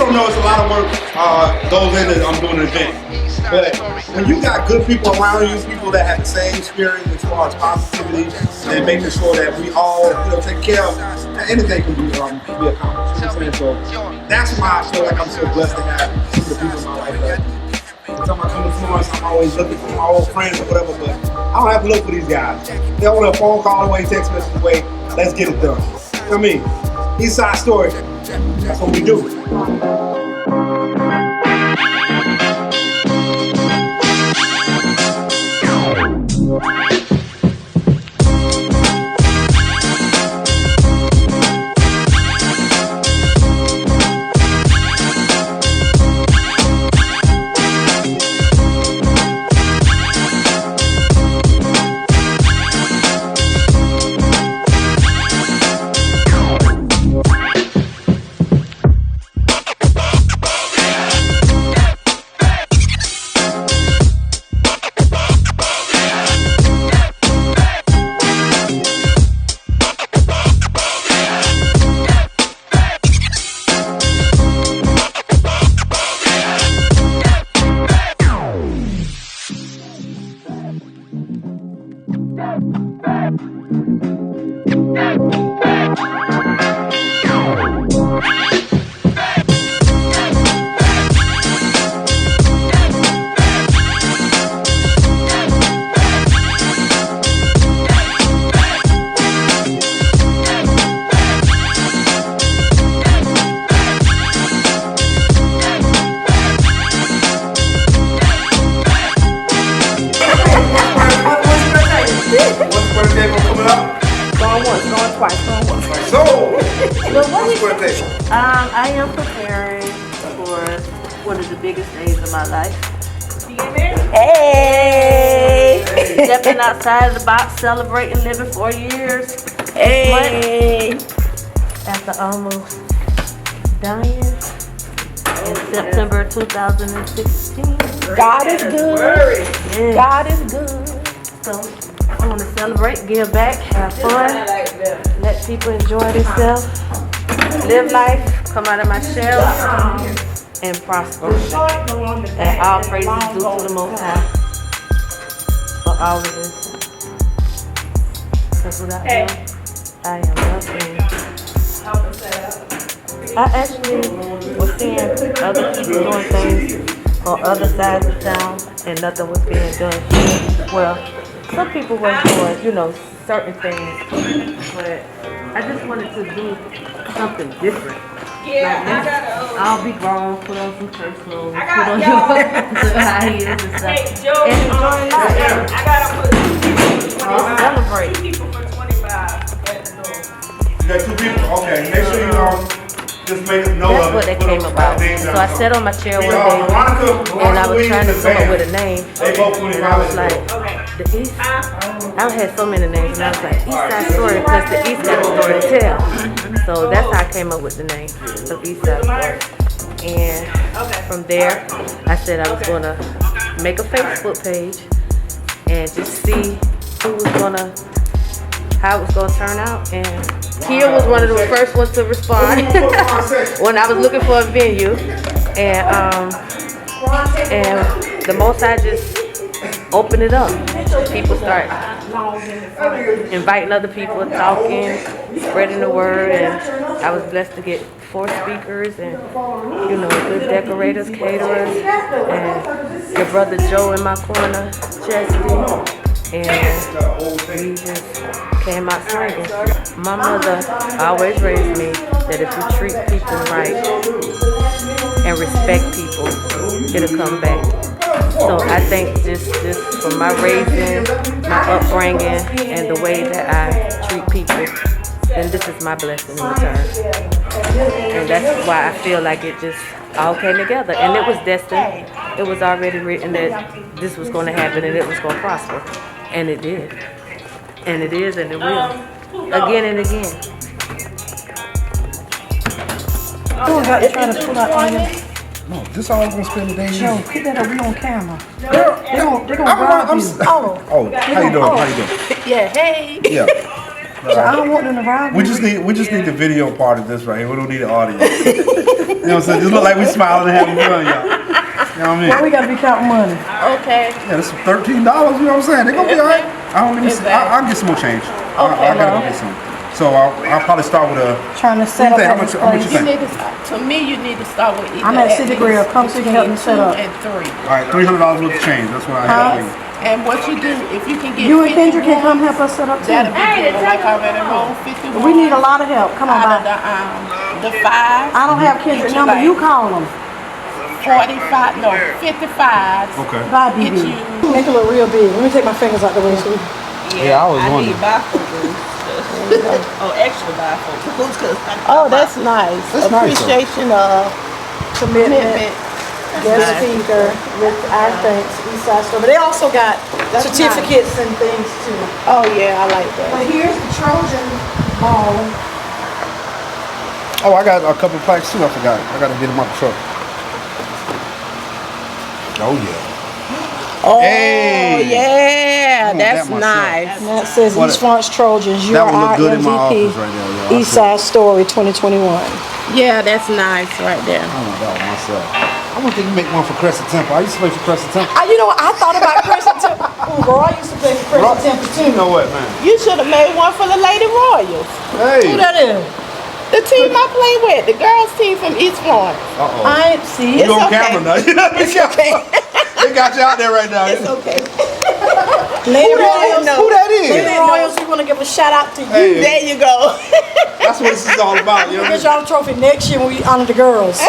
don't know, it's a lot of work goes into doing an event. But when you got good people around you, people that have the same spirit as far as positivity and making sure that we all, take care of, anything can be accomplished. You know what I'm saying? So that's why I feel like I'm so blessed to have some of the people in my life. Every time I come to Florence, I'm always looking for my old friends or whatever, but I don't have to look for these guys. They don't want a phone call away, text message away. Let's get it done. I mean, EastSide Story, that's what we do. I am preparing for one of the biggest days of my life. Hey! Stepping outside of the box, celebrating living 4 years. Hey! After almost dying in September 2016. God is good. Yeah. God is good. So I want to celebrate, give back, have fun, let people enjoy themselves, live life, come out of my shell, and prosper. And all praises due to the Most High for all of this. Because without Him, I am nothing. I actually was seeing other people doing things on other sides of town, and nothing was being done here. Well, some people were doing, certain things, but I just wanted to do something different. Yeah, I'll be grown, put on some church clothes, put on your high heels and stuff, and enjoy life. I gotta put 2 celebrate. 2 people for 25 at the door. You got 2 people? Okay, make sure you just make a note That's of what that came about. So I sat on my chair one day, and I was trying to come up with a name, and I was like, the East. I had so many names, and I was like, EastSide Story, because the East got a story to tell. So that's how I came up with the name of EastSide Story. And from there, I said I was going to make a Facebook page and just see how it was going to turn out. And Kia was one of the first ones to respond when I was looking for a venue. And the most I just opened it up. People start inviting other people, talking, spreading the word, and I was blessed to get 4 speakers and good decorators, caterers, and your brother Joe in my corner, Chastity, and we just came out swinging. My mother always raised me that if you treat people right and respect people, it'll come back. So I think just from my raising, my upbringing, and the way that I treat people, then this is my blessing in return. And that's why I feel like it just all came together. And it was destined. It was already written that this was going to happen and it was going to prosper. And it did. And it is and it will. Again and again. Oh, I got to try to pull out all your... No, this all gonna spend the day. Joe, put that up. We on camera. They're gonna rob you. Oh, how you doing? How you doing? Yeah, hey. Yeah. I don't want them to ride. We just need the video part of this right here. We don't need the audio. You know what I'm saying? Just look like we smiling and having fun, y'all. You know what I mean? Well, we gotta be counting money. Okay. Yeah, this is $13. You know what I'm saying? They gonna be alright. I'll get some more change. I gotta go get some. So I'll probably start with a. Trying to set up How at much this you place. think? To me, you need to start with either I'm at City Grill. Come so you can help me set up. and 3. Alright, $300 worth of change. That's what I have for you. And what you do, if you can get You and Kendra 51, can come help us set up too. that'll be good. Like I already rolled 51. We need a lot of help. Come on, out of bye. the 5. I don't have Kendra's number. You call them. 45, no, 55. Okay. Bye, Get BB. you. Make it look real big. Let me take my fingers out the way. So Yeah, I was wondering. need bifocals. Oh, extra bifocals. Oh, that's nice. That's nice, Appreciation of commitment. Guest speaker with our thanks, EastSide Story. But they also got certificates and things too. Oh, yeah, I like that. But here's the Trojan ball. Oh, I got a couple of plaques too. I forgot. I gotta get them out the truck. Oh yeah. Oh, Hey. yeah, want that's that myself. nice. And that says What East Florence Trojans. You're That would look our good in my MVP. office right now, y'all. EastSide Story 2021. Yeah, that's nice right there. I want that one myself. I want to make one for Crescent Temple. I used to play for Crescent Temple. You know what? I thought about Crescent Temple. Oh, girl, I used to play for Crescent Temple too. You know what, man? You should have made one for the Lady Royals. Hey. Who that is? The team I play with, the girls team from East Florence. Uh-oh. I ain't see You it. on okay. camera now. It's okay. They got you out there right now. It's okay. Lady Who Royals. that- who that is? Lady Royals, we want to give a shout out to you. Hey. There you go. That's what this is all about. You know We'll what get y'all a trophy next year when we honor the girls.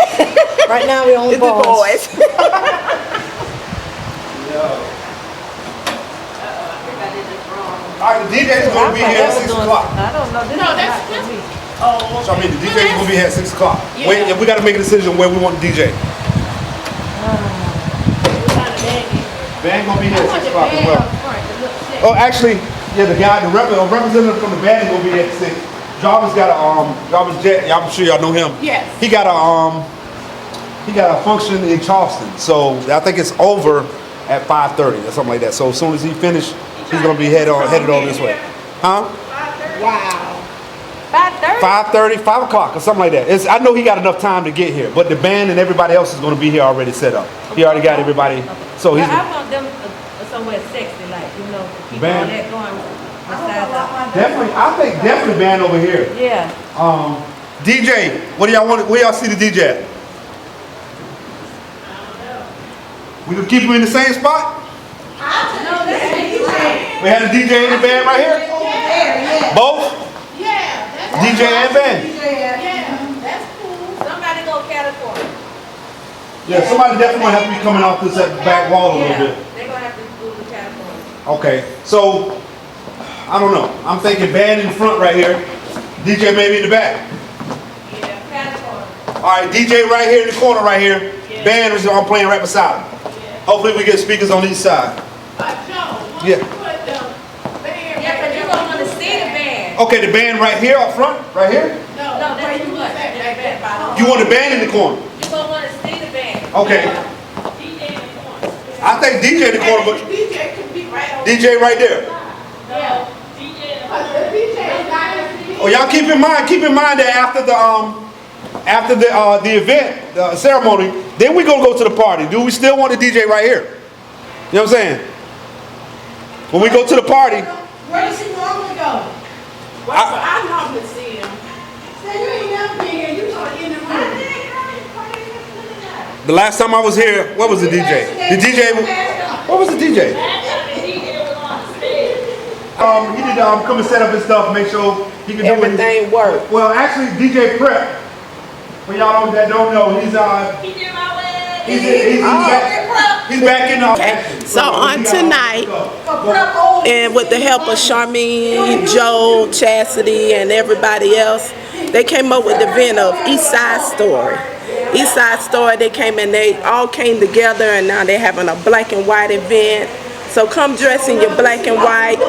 Right now we only It's the boys. boys. All right, the DJ's going to be here at 6 o'clock. I don't know. This No, is that's not for just. me. Oh, So I mean, the DJ's going to be here at 6 o'clock. Yeah. Wait, we got to make a decision where we want the DJ. Band going to be here at 6 o'clock as well. Oh, actually, yeah, the guy, the representative from the band is going to be here at 6. Jarvis got a Jarvis Jet. I'm sure y'all know him. Yes. He got a function in Charleston. So I think it's over at 5:30 or something like that. So as soon as he finished, he's gonna be headed on this way. Huh? wow. 5:30. 5:30, 5 o'clock or something like that. I know he got enough time to get here, but the band and everybody else is gonna be here already set up. He already got everybody. So he's I want them somewhere sexy, like, you know, keep all Band. that going besides definitely. I think definitely band over here. yeah. DJ, what do y'all want? Where y'all see the DJ at? We can keep him in the same spot? We had a DJ in the band right here? Both? DJ and band? Somebody go California. Yeah, somebody definitely gonna have to be coming off this at the back wall a little bit. They're gonna have to do the California. Okay, so, I don't know. I'm thinking band in the front right here. DJ maybe in the back. Yeah, California. All right, DJ right here in the corner right here. Band is I'm playing right beside him. Hopefully we get speakers on each side. Yeah. Yeah, but you're gonna wanna see the band. Okay, the band right here up front, right here. No, that's too much. You want the band in the corner? You're gonna wanna see the band. Okay. I think DJ in the corner, but DJ can be right over. DJ right there. Oh, y'all keep in mind that after the event, the ceremony, then we gonna go to the party. Do we still want the DJ right here? You know what I'm saying? When we go to the party, Where does he normally go? I normally see him. Say you ain't never been here. You saw in the room. the last time I was here, what was the DJ? The DJ, what was the DJ? He did come and set up his stuff, make sure he can do Everything work. Well, actually, DJ Prep. For y'all that don't know, he's back in the. So on tonight, and with the help of Sharmeen, Joe, Chastity, and everybody else, they came up with the event of EastSide Story. EastSide Story, they came and they all came together, and now they're having a black and white event. So come dress in your black and white.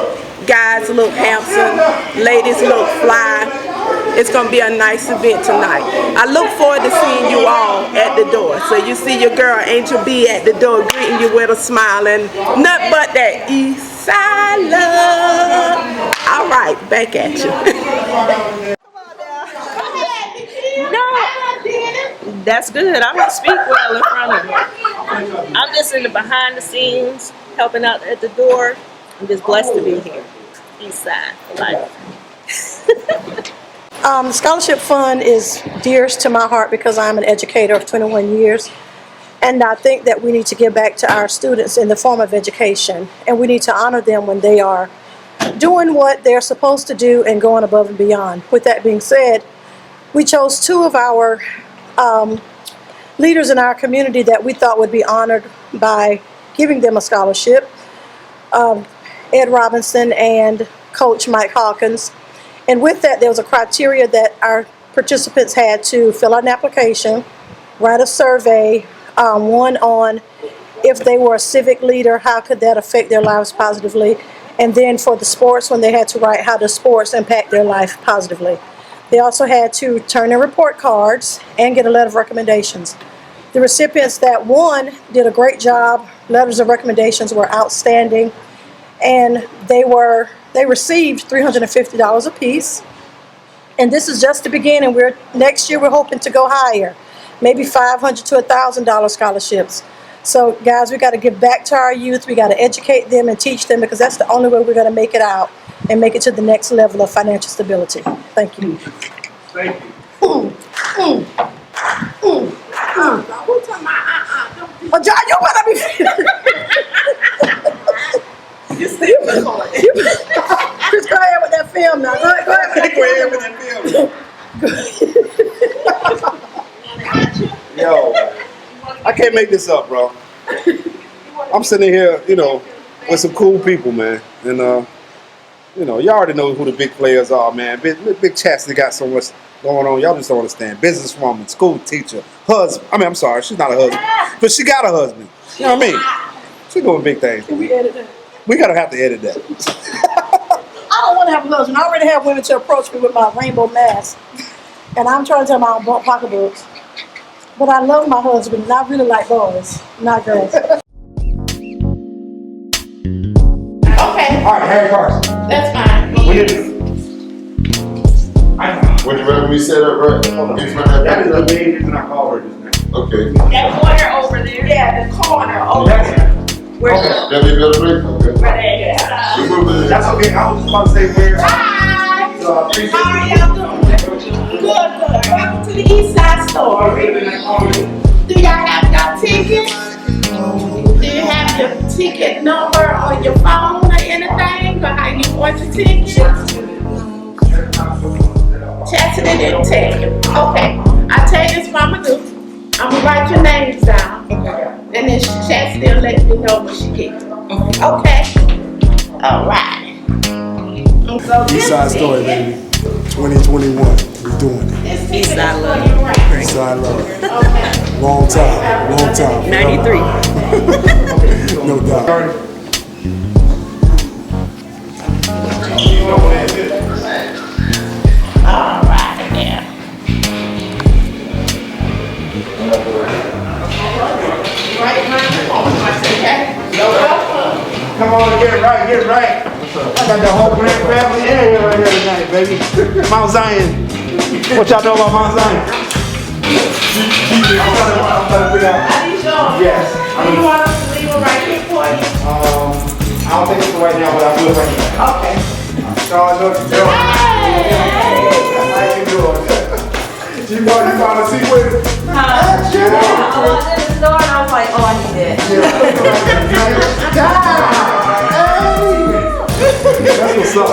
Guys look handsome, ladies look fly. It's gonna be a nice event tonight. I look forward to seeing you all at the door. So you see your girl Angel B at the door greeting you with a smile and nothing but that East Side love. All right, back at you. No, that's good. I don't speak well in front of them. I'm just in the behind the scenes, helping out at the door. I'm just blessed to be here. Eastside for life. The Scholarship Fund is dearest to my heart because I'm an educator of 21 years. And I think that we need to give back to our students in the form of education. And we need to honor them when they are doing what they're supposed to do and going above and beyond. With that being said, we chose two of our leaders in our community that we thought would be honored by giving them a scholarship, Ed Robinson and Coach Mike Hawkins. And with that, there was a criteria that our participants had to fill out an application, write a survey, one on if they were a civic leader, how could that affect their lives positively, and then for the sports, when they had to write how does sports impact their life positively. They also had to turn in report cards and get a letter of recommendations. The recipients that won did a great job. Letters of recommendations were outstanding, and they received $350 apiece. And this is just the beginning. Next year we're hoping to go higher, maybe $500 to $1,000 scholarships. So guys, we got to give back to our youth. We got to educate them and teach them, because that's the only way we're going to make it out and make it to the next level of financial stability. Thank you. Thank you. Oh, John, you better be. You still just go ahead with that film now. Go ahead with that film. Yo, I can't make this up, bro. I'm sitting here, with some cool people, man. And, y'all already know who the big players are, man. Big Chastity got so much going on. Y'all just don't understand. Businesswoman, school teacher, husband. I'm sorry, she's not a husband. But she got a husband. You know what I mean? She's doing big things. Can we edit that? We gotta have to edit that. I don't want to have a husband. I already have women to approach me with my rainbow mask. And I'm trying to tell my own pocketbooks. But I love my husband, and I really like boys, not girls. Okay, All right, Harry Carson. that's fine. Would you rather we set up right? That is the main reason I called her just now. Okay. That corner over there. Yeah, the corner over That's there. okay. That'd be a better place? Okay. Right there. We move it. That's okay. I was just about to say where. Hi. So I appreciate How are y'all doing? Good. Welcome to the EastSide Story. Do y'all have your tickets? Do you have your ticket number on your phone or anything? Or how you bought your tickets? Chastity didn't tell you. Okay. I'll tell you this what I'm going to do. I'm going to write your names down. And then Chastity will let me know when she gets it. Okay? All right. So EastSide Story, baby. 2021. We're doing it. Eastside love. EastSide love. Long time. 93. No doubt. All right, yeah. Right around the corner, okay? Come on, get it right. I got the whole grand family in here right here tonight, baby. Mount Zion. What y'all know about Mount Zion? I'm trying to figure out. Are you sure? Yes. Do you want us to leave it right here for you? I don't think it's right now, but I'll do it right now. Okay. Charles, what you doing? How you doing? You found a seat with it? I walked in the store and I was like, oh, I need that. That's what's up.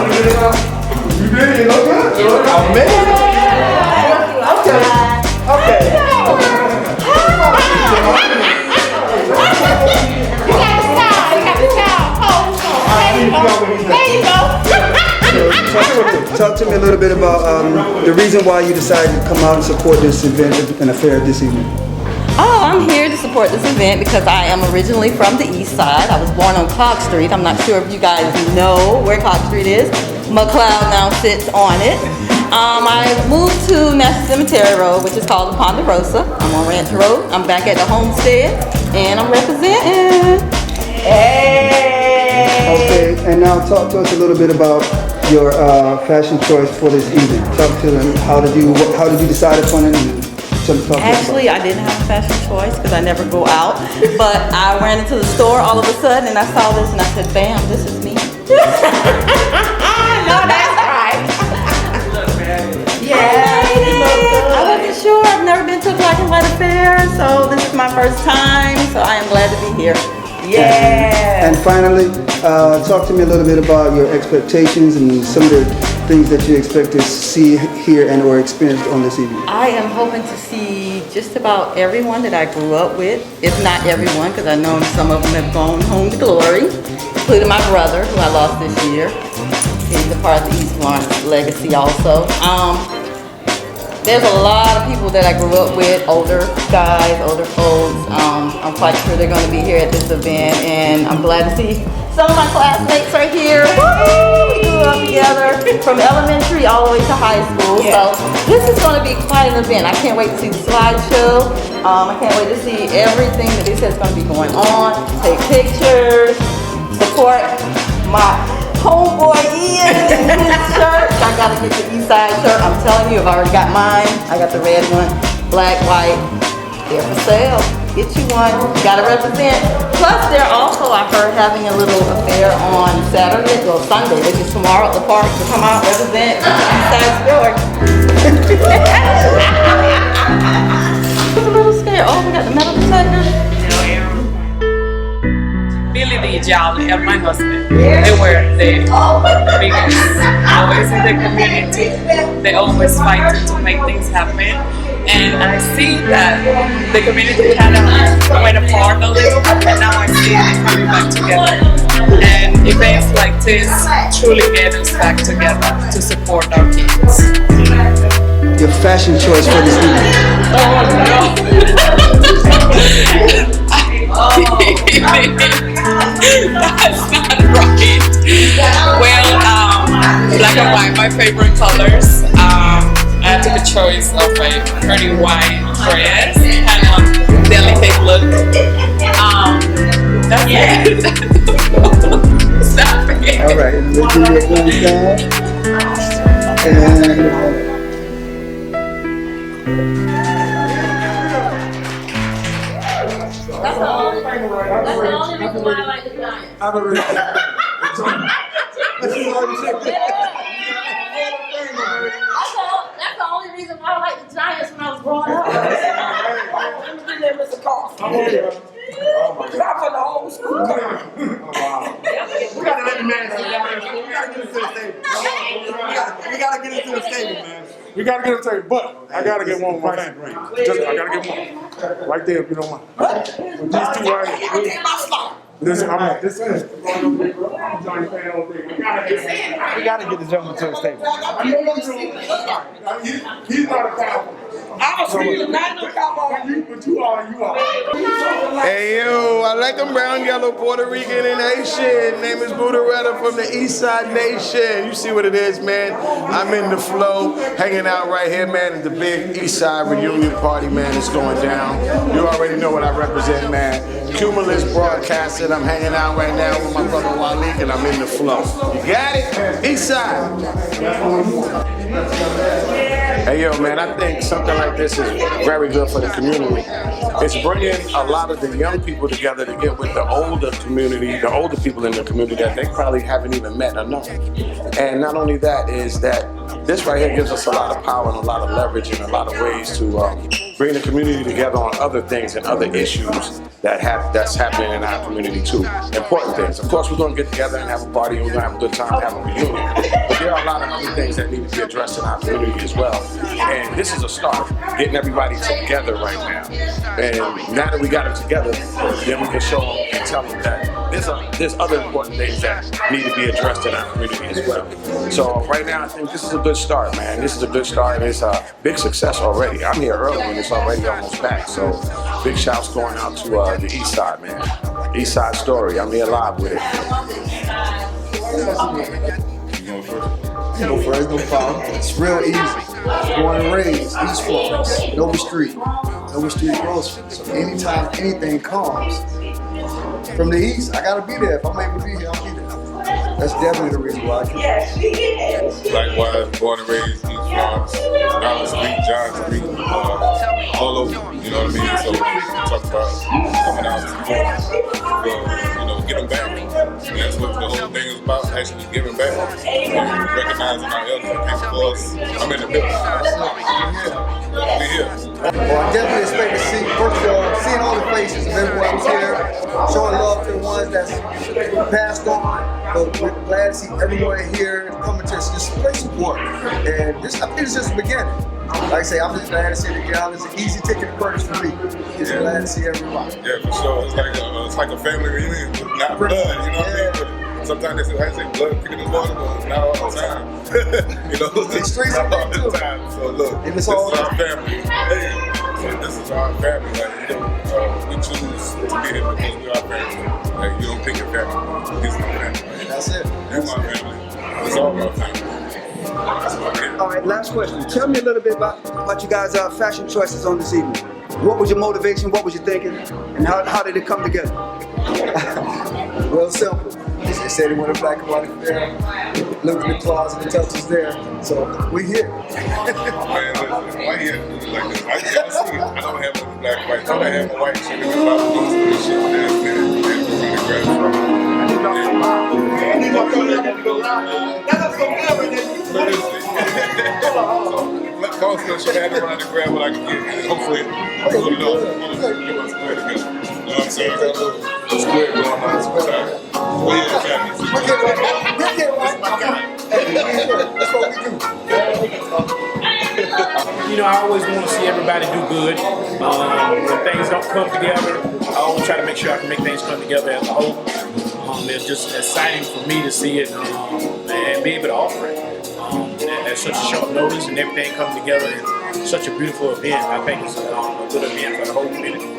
You did? You look good? Oh, man. Okay. You got the towel. There you go. Talk to me a little bit about the reason why you decided to come out and support this event and affair this evening. Oh, I'm here to support this event because I am originally from the East Side. I was born on Clark Street. I'm not sure if you guys know where Clark Street is. McLeod now sits on it. I moved to National Cemetery Road, which is called the Ponderosa. I'm on Ranch Road. I'm back at the homestead, and I'm representing. Hey. Okay, and now talk to us a little bit about your fashion choice for this evening. Talk to them. How did you decide upon it? Actually, I didn't have a fashion choice because I never go out. But I ran into the store all of a sudden and I saw this and I said, bam, this is me. No, that's right. Yeah, I wasn't sure. I've never been to a black and white affair, so this is my first time. So I am glad to be here. Yeah. And finally, talk to me a little bit about your expectations and some of the things that you expect to see, hear, and or experience on this evening. I am hoping to see just about everyone that I grew up with, if not everyone, because I know some of them have gone home to glory, including my brother, who I lost this year. He's a part of the East Florence legacy also. There's a lot of people that I grew up with, older guys, older folks. I'm quite sure they're going to be here at this event, and I'm glad to see some of my classmates are here. Woo! We grew up together from elementary all the way to high school. So this is going to be quite an event. I can't wait to see the slideshow. I can't wait to see everything that this is going to be going on. Take pictures, support my homeboy Ian in his shirt. I gotta get the EastSide shirt. I'm telling you, I've already got mine. I got the red one, black, white. They're for sale. Get you one. Gotta represent. Plus, they're also, I heard, having a little affair on Saturday, well, Sunday, which is tomorrow at the park to come out and represent the EastSide Story. I was a little scared. Oh, we got the metal detector. Billy the job and my husband, they were the biggest always in the community. They always fight to make things happen, and I see that the community kind of went apart a little, and now I see it coming back together. And events like this truly get us back together to support our kids. Your fashion choice for this evening. That's not right. Well, black and white, my favorite colors. I took a choice of a pretty white dress, kind of delicate look. That's it. Stop it. All right, let's do your one side. And That's the only reason why I like the Giants. That's the only reason why I like the Giants when I was growing up. Clap for the whole school. We gotta let the man say that. We gotta get into the statement. We gotta get into the statement, man. We gotta get a table, but I gotta get one with my family. Just, I gotta get one. Right there, if you don't mind. With these two right here. Listen, I'm like, this is. We gotta get the gentleman to the statement. He's not a cowboy. I'm a freedom, not no cowboy. But you are. Hey yo, I like them brown, yellow, Puerto Rican, and Haitian. Name is Budaretta from the Eastside Nation. You see what it is, man. I'm in the flow, hanging out right here, man, at the big Eastside reunion party, man. It's going down. You already know what I represent, man. Cumulus Broadcasting. I'm hanging out right now with my brother Walik, and I'm in the flow. You got it? Eastside. Hey yo, man, I think something like this is very good for the community. It's bringing a lot of the young people together to get with the older community, the older people in the community that they probably haven't even met or known. And not only that, is that this right here gives us a lot of power and a lot of leverage in a lot of ways to bring the community together on other things and other issues that's happening in our community too. Important things. Of course, we're going to get together and have a party and we're going to have a good time, have a reunion. But there are a lot of other things that need to be addressed in our community as well. And this is a start, getting everybody together right now. And now that we got them together, then we can show them and tell them that there's other important things that need to be addressed in our community as well. So right now, I think this is a good start, man. This is a good start, and it's a big success already. I'm here early, and it's already almost back. So big shouts going out to the East Side, man. EastSide Story. I'm here live with it. No first, no problem. It's real easy. Born and raised, East Florence, Nova Street Grocery. So anytime anything comes from the East, I gotta be there. If I'm able to be here, I'll be there. That's definitely the reason why. Likewise, born and raised East Florence, Dollar Street, John Street, all over. You know what I mean? So we talk about coming out to giving back. And that's what the whole thing is about, actually giving back. And recognizing our elders that came before us. I'm in the middle. We here. Well, I definitely expect to see, first of all, seeing all the faces of everyone who's here, showing love to the ones that's passed on, but we're glad to see everyone here coming to display support. And this, I think it's just the beginning. Like I say, I'm just glad to see the gal. It's an easy ticket to purchase for me. Just glad to see everybody. Yeah, for sure. It's like a family reunion, but not blood, you know what I mean? But sometimes they say blood thicker than water, but it's not all the time. You know, it's not all the time. So look, this is our family. Hey, so this is our family. Like, we choose to be here because we're our family. Like, you don't pick your family. It's my family. Right? That's it. You're my family. It's all our family. All right, last question. Tell me a little bit about you guys' fashion choices on this evening. What was your motivation? What was you thinking? And how did it come together? Real simple. They said they wanted black and white affair. Looked in the closet and touched us there. So we here. Man, listen, why here like this? I see it. I don't have no black and white. I don't have a white shit in the bottom of this shit. Carson should have to run and grab what I can get. And hopefully, we'll give us square together. You know what I'm saying? Got a little square going on this time. We in the family. That's what we do. You know, I always want to see everybody do good. When things don't come together, I always try to make sure I can make things come together as a whole. It's just exciting for me to see it and be able to offer it at such a short notice and everything coming together in such a beautiful event. I think it's a good event for the whole community.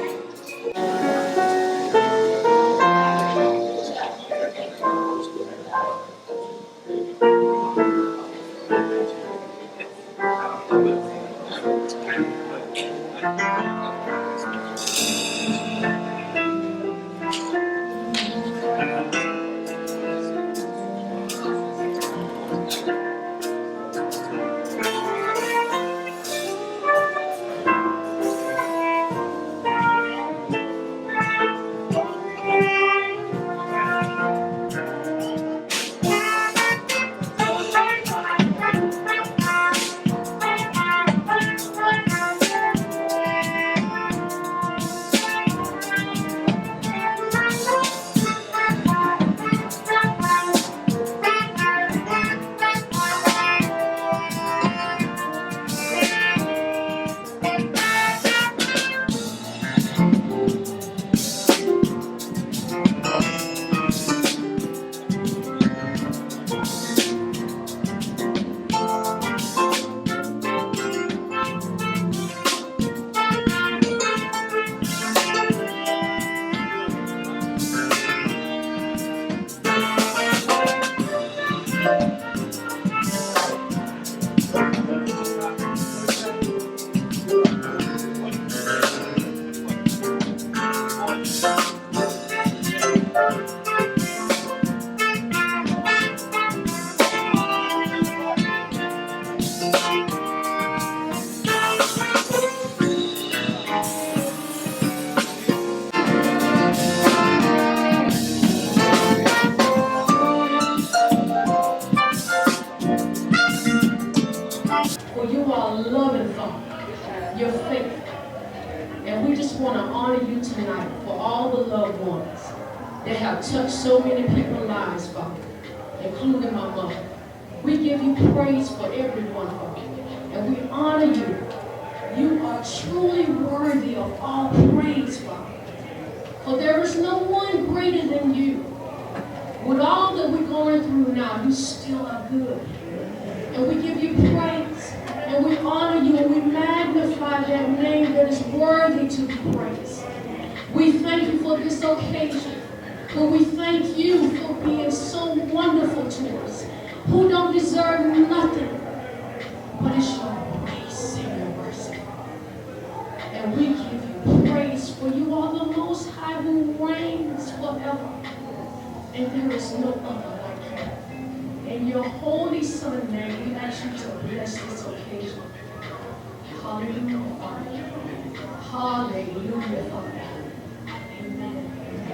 that have touched so many people's lives, Father, including my mother. We give you praise for everyone, Father, and we honor you. You are truly worthy of all praise, Father, for there is no one greater than you. With all that we're going through now, you still are good. And we give you praise, and we honor you, and we magnify that name that is worthy to be praised. We thank you for this occasion, but we thank you for being so wonderful to us, who don't deserve nothing, but it's your grace and your mercy. And we give you praise, for you are the Most High who reigns forever, and there is no other like you. In your holy Son name, we ask you to bless this occasion. Hallelujah, Father. Hallelujah, Father. Amen.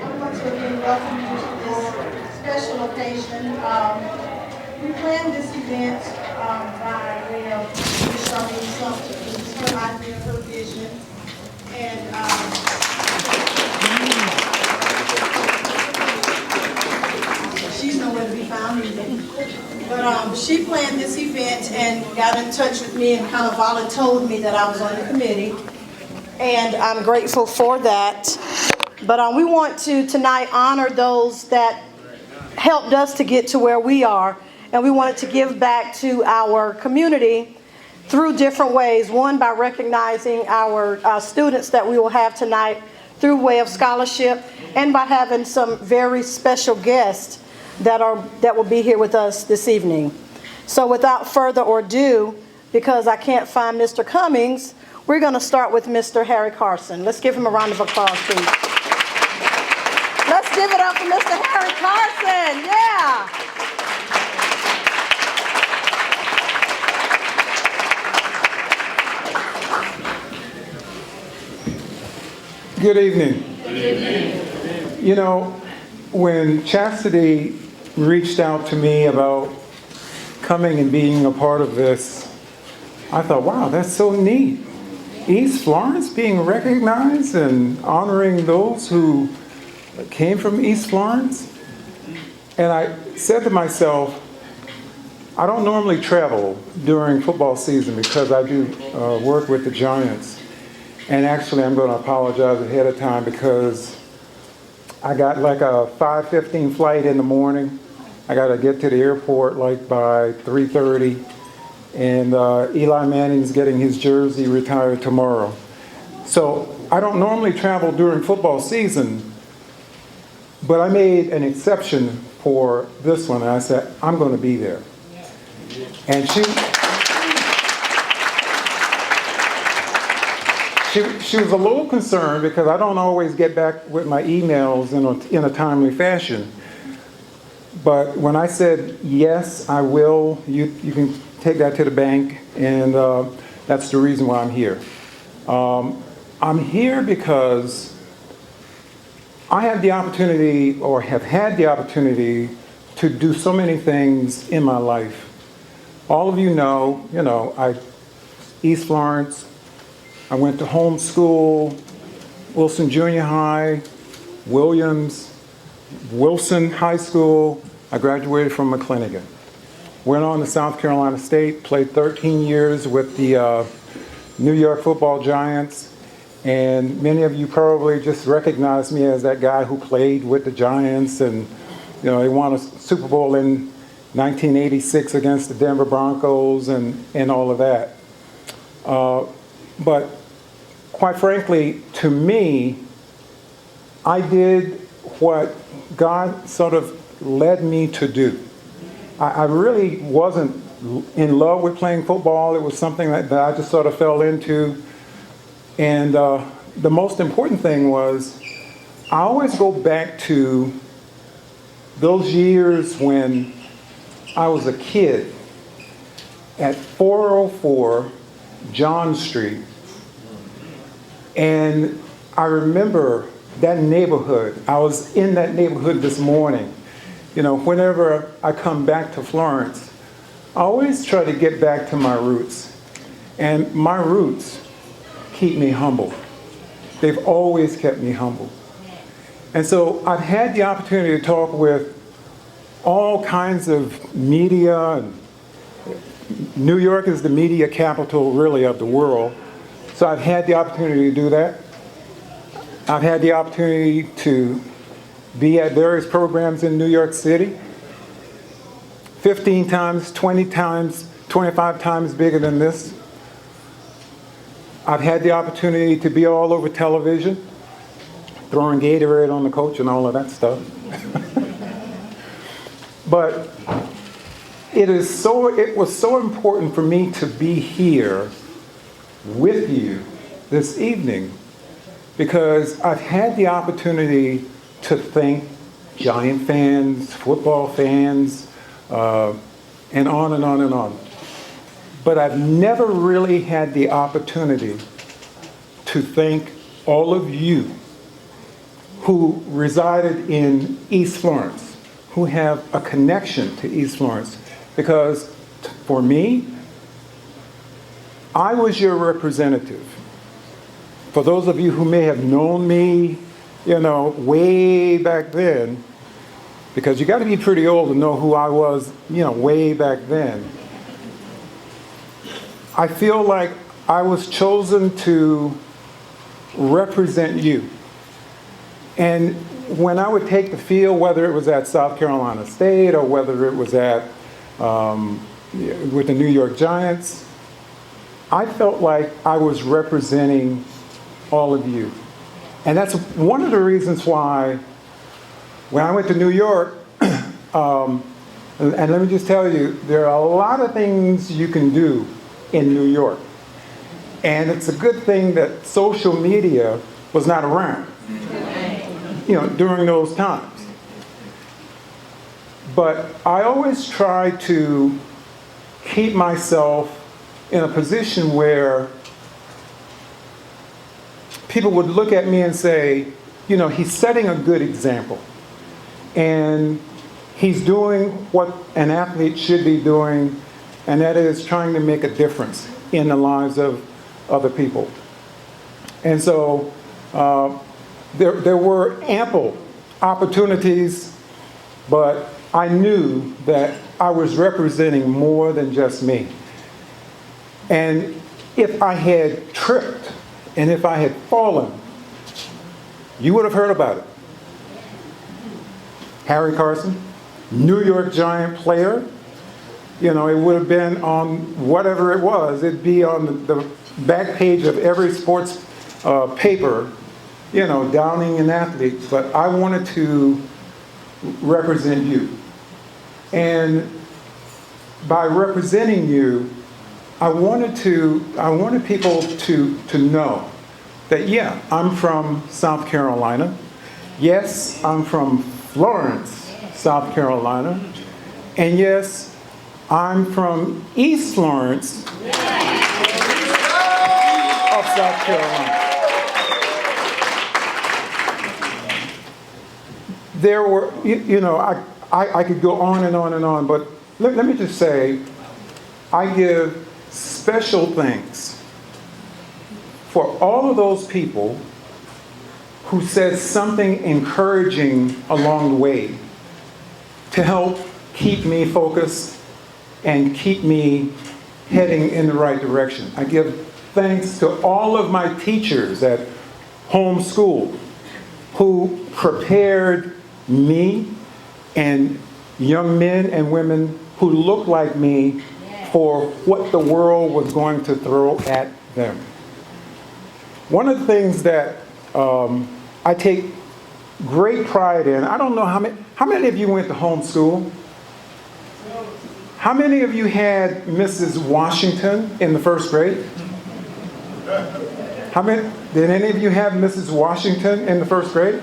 I want to again welcome you to this special occasion. We planned this event by way of Ms. Sharmeen Sumter. It was her idea, her vision. And she's nowhere to be found either. But she planned this event and got in touch with me and kind of volunteered me that I was on the committee. And I'm grateful for that. But we want to tonight honor those that helped us to get to where we are. And we wanted to give back to our community through different ways. One, by recognizing our students that we will have tonight through way of scholarship, and by having some very special guests that will be here with us this evening. So without further ado, because I can't find Mr. Cummings, we're going to start with Mr. Harry Carson. Let's give him a round of applause, please. Let's give it up for Mr. Harry Carson. Yeah. Good evening. Good evening. You know, when Chastity reached out to me about coming and being a part of this, I thought, wow, that's so neat. East Florence being recognized and honoring those who came from East Florence. And I said to myself, I don't normally travel during football season because I do work with the Giants. And actually, I'm going to apologize ahead of time because I got like a 5:15 flight in the morning. I got to get to the airport like by 3:30. And Eli Manning's getting his jersey retired tomorrow. So I don't normally travel during football season, but I made an exception for this one. And I said, I'm going to be there. And she was a little concerned because I don't always get back with my emails in a timely fashion. But when I said, yes, I will, you can take that to the bank, and that's the reason why I'm here. I'm here because I have the opportunity, or have had the opportunity, to do so many things in my life. All of you know, East Florence, I went to home school, Wilson Junior High, Williams, Wilson High School. I graduated from McClinigan. Went on to South Carolina State, played 13 years with the New York Football Giants. And many of you probably just recognize me as that guy who played with the Giants. And, they won a Super Bowl in 1986 against the Denver Broncos and all of that. But quite frankly, to me, I did what God sort of led me to do. I really wasn't in love with playing football. It was something that I just sort of fell into. And the most important thing was, I always go back to those years when I was a kid at 404 John Street. And I remember that neighborhood. I was in that neighborhood this morning. Whenever I come back to Florence, I always try to get back to my roots. And my roots keep me humble. They've always kept me humble. And so I've had the opportunity to talk with all kinds of media. And New York is the media capital, really, of the world. So I've had the opportunity to do that. I've had the opportunity to be at various programs in New York City, 15 times, 20 times, 25 times bigger than this. I've had the opportunity to be all over television, throwing Gatorade on the coach and all of that stuff. But it was so important for me to be here with you this evening because I've had the opportunity to thank Giant fans, football fans, and on and on and on. But I've never really had the opportunity to thank all of you who resided in East Florence, who have a connection to East Florence. Because for me, I was your representative. For those of you who may have known me, way back then, because you got to be pretty old to know who I was, way back then. I feel like I was chosen to represent you. And when I would take the field, whether it was at South Carolina State or whether it was at with the New York Giants, I felt like I was representing all of you. And that's one of the reasons why when I went to New York, and let me just tell you, there are a lot of things you can do in New York. And it's a good thing that social media was not around, during those times. But I always try to keep myself in a position where people would look at me and say, he's setting a good example. And he's doing what an athlete should be doing, and that is trying to make a difference in the lives of other people. And so there were ample opportunities, but I knew that I was representing more than just me. And if I had tripped and if I had fallen, you would have heard about it. Harry Carson, New York Giant player, it would have been on whatever it was. It'd be on the back page of every sports paper, downing an athlete. But I wanted to represent you. And by representing you, I wanted people to know that, yeah, I'm from South Carolina. Yes, I'm from Florence, South Carolina. And yes, I'm from East Florence of South Carolina. There were, I could go on and on and on, but let me just say, I give special thanks for all of those people who said something encouraging along the way to help keep me focused and keep me heading in the right direction. I give thanks to all of my teachers at home school who prepared me and young men and women who looked like me for what the world was going to throw at them. One of the things that I take great pride in, I don't know how many of you went to home school? How many of you had Mrs. Washington in the first grade? Did any of you have Mrs. Washington in the first grade?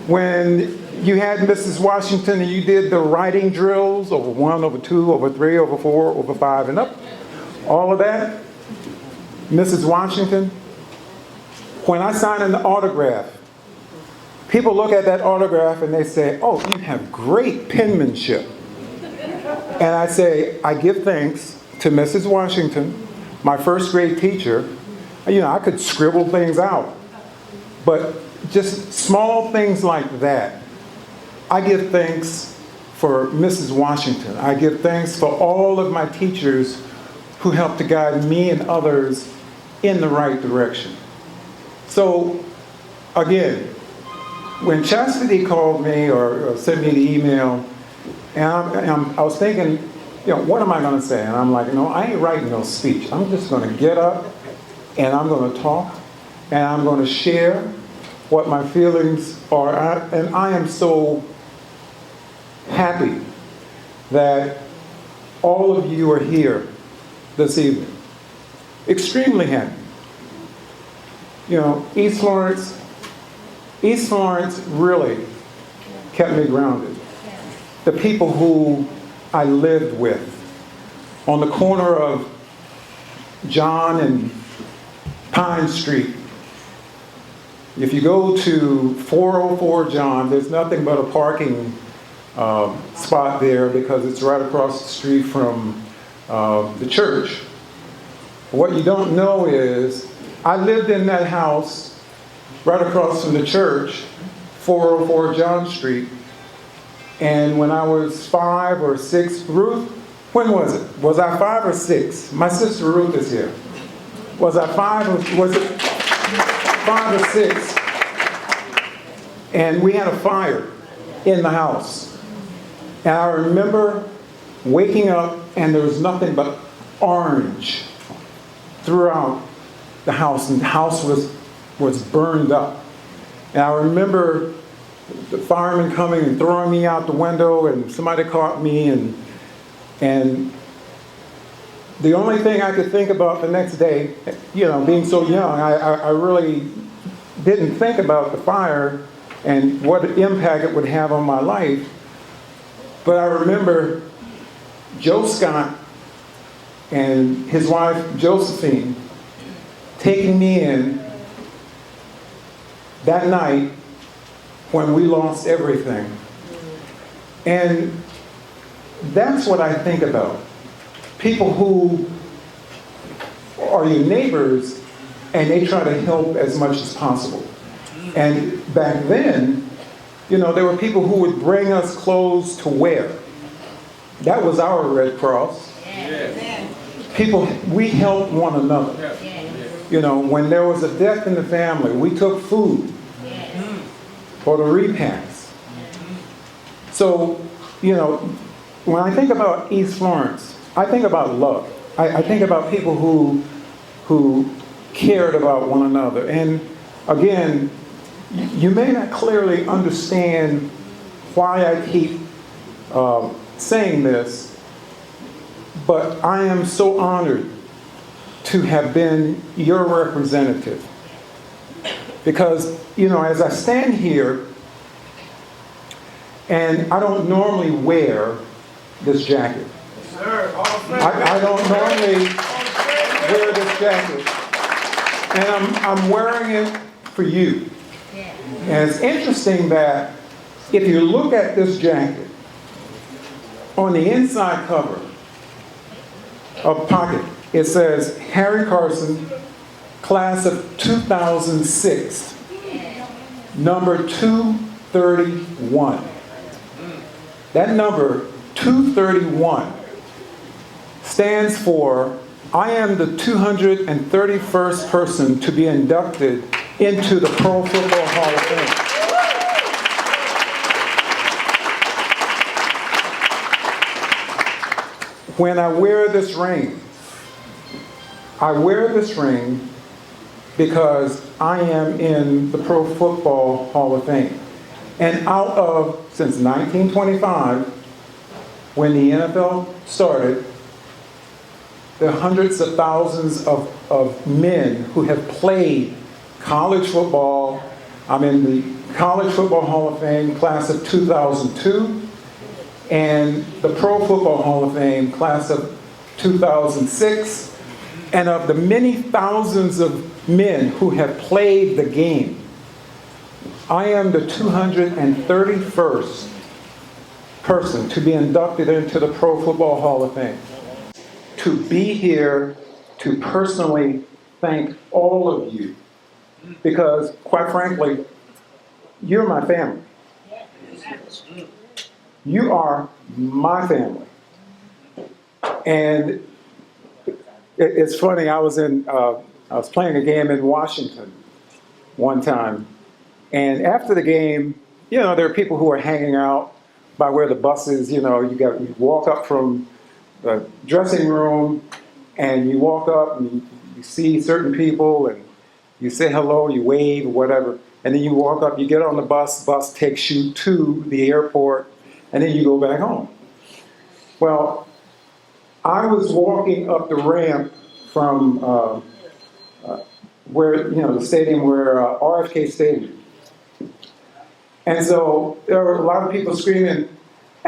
When you had Mrs. Washington and you did the writing drills over 1, over 2, over 3, over 4, over 5, and up, all of that, Mrs. Washington, when I sign an autograph, people look at that autograph and they say, oh, you have great penmanship. And I say, I give thanks to Mrs. Washington, my first grade teacher. I could scribble things out, but just small things like that. I give thanks for Mrs. Washington. I give thanks for all of my teachers who helped to guide me and others in the right direction. So, again, when Chastity called me or sent me the email, and I was thinking, what am I going to say? And I'm like, no, I ain't writing no speech. I'm just going to get up and I'm going to talk and I'm going to share what my feelings are. And I am so happy that all of you are here this evening. Extremely happy. East Florence really kept me grounded. the people who I lived with. On the corner of John and Pine Street, if you go to 404 John, there's nothing but a parking spot there because it's right across the street from the church. What you don't know is I lived in that house right across from the church, 404 John Street, and when I was 5 or 6, Ruth, when was it? Was I 5 or 6? My sister Ruth is here. Was I 5 or was it 5 or 6? And we had a fire in the house. And I remember waking up and there was nothing but orange throughout the house, and the house was burned up. And I remember the firemen coming and throwing me out the window, and somebody caught me, and the only thing I could think about the next day, being so young, I really didn't think about the fire and what impact it would have on my life. But I remember Joe Scott and his wife Josephine taking me in that night when we lost everything. And that's what I think about. People who are your neighbors and they try to help as much as possible. And back then, there were people who would bring us clothes to wear. That was our Red Cross. People, we helped one another. When there was a death in the family, we took food for the repast. So, when I think about East Florence, I think about love. I think about people who cared about one another. And again, you may not clearly understand why I keep saying this, but I am so honored to have been your representative. Because, as I stand here, and I don't normally wear this jacket. I don't normally wear this jacket. And I'm wearing it for you. And it's interesting that if you look at this jacket, on the inside cover of pocket, it says Harry Carson, class of 2006, number 231. That number, 231, stands for I am the 231st person to be inducted into the Pro Football Hall of Fame. When I wear this ring, because I am in the Pro Football Hall of Fame. And since 1925, when the NFL started, there are hundreds of thousands of men who have played college football. I'm in the College Football Hall of Fame class of 2002 and the Pro Football Hall of Fame class of 2006. And of the many thousands of men who have played the game, I am the 231st person to be inducted into the Pro Football Hall of Fame. To be here to personally thank all of you, because quite frankly, you're my family. You are my family. And it's funny, I was playing a game in Washington one time, and after the game, there are people who are hanging out by where the buses, you walk up from the dressing room, and you walk up and you see certain people, and you say hello, you wave, or whatever, and then you walk up, you get on the bus takes you to the airport, and then you go back home. Well, I was walking up the ramp from the stadium where RFK Stadium. And so there were a lot of people screaming,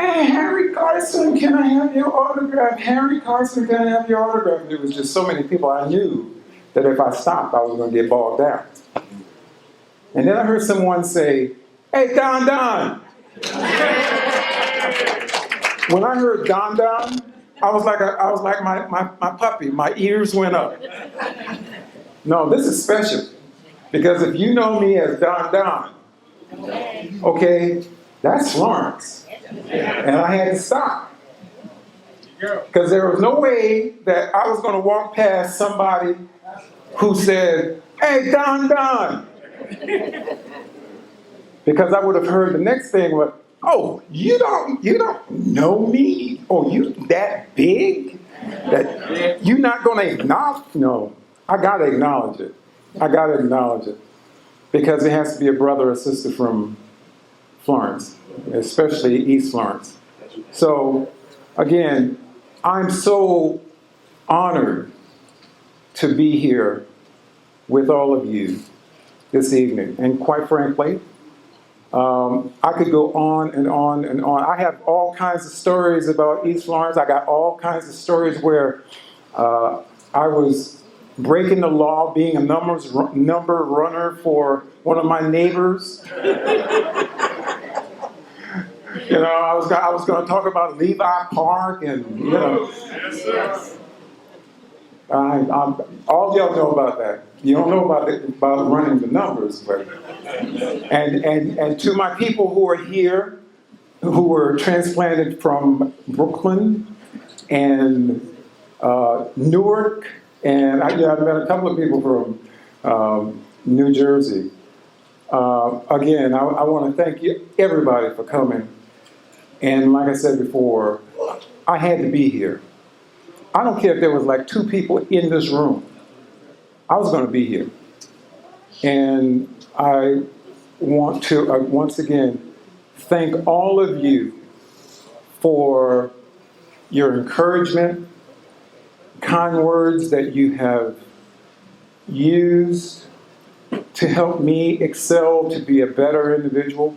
hey, Harry Carson, can I have your autograph? Harry Carson, can I have your autograph? And there was just so many people I knew that if I stopped, I was going to get bogged down. And then I heard someone say, hey, Don Don. When I heard Don Don, I was like my puppy. My ears went up. No, this is special. Because if you know me as Don Don, okay, that's Florence. And I had to stop. Because there was no way that I was going to walk past somebody who said, hey, Don Don. Because I would have heard the next thing was, oh, you don't know me? Oh, you that big? That you're not going to acknowledge? No, I got to acknowledge it. I got to acknowledge it. Because it has to be a brother or sister from Florence, especially East Florence. So, again, I'm so honored to be here with all of you this evening. And quite frankly, I could go on and on and on. I have all kinds of stories about East Florence. I got all kinds of stories where I was breaking the law, being a number runner for one of my neighbors. You know, I was going to talk about Levi Park and, you know. All y'all know about that. You don't know about running the numbers, but and to my people who are here, who were transplanted from Brooklyn and Newark, and I met a couple of people from New Jersey. Again, I want to thank you, everybody, for coming. And like I said before, I had to be here. I don't care if there was like 2 people in this room. I was going to be here. And I want to, once again, thank all of you for your encouragement, kind words that you have used to help me excel, to be a better individual.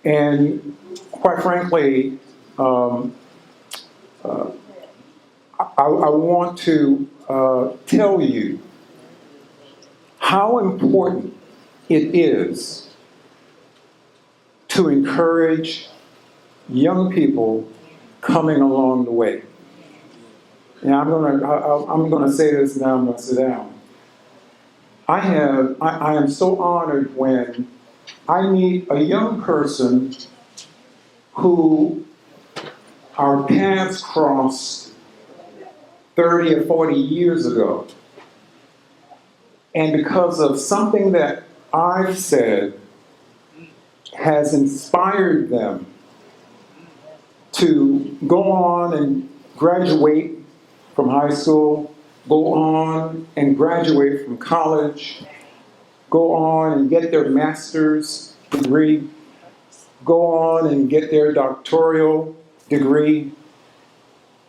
And quite frankly, I want to tell you how important it is to encourage young people coming along the way. And I'm gonna say this now. I'm gonna sit down. I am so honored when I meet a young person who our paths crossed 30 or 40 years ago. And because of something that I've said has inspired them to go on and graduate from high school, go on and graduate from college, go on and get their master's degree, go on and get their doctoral degree.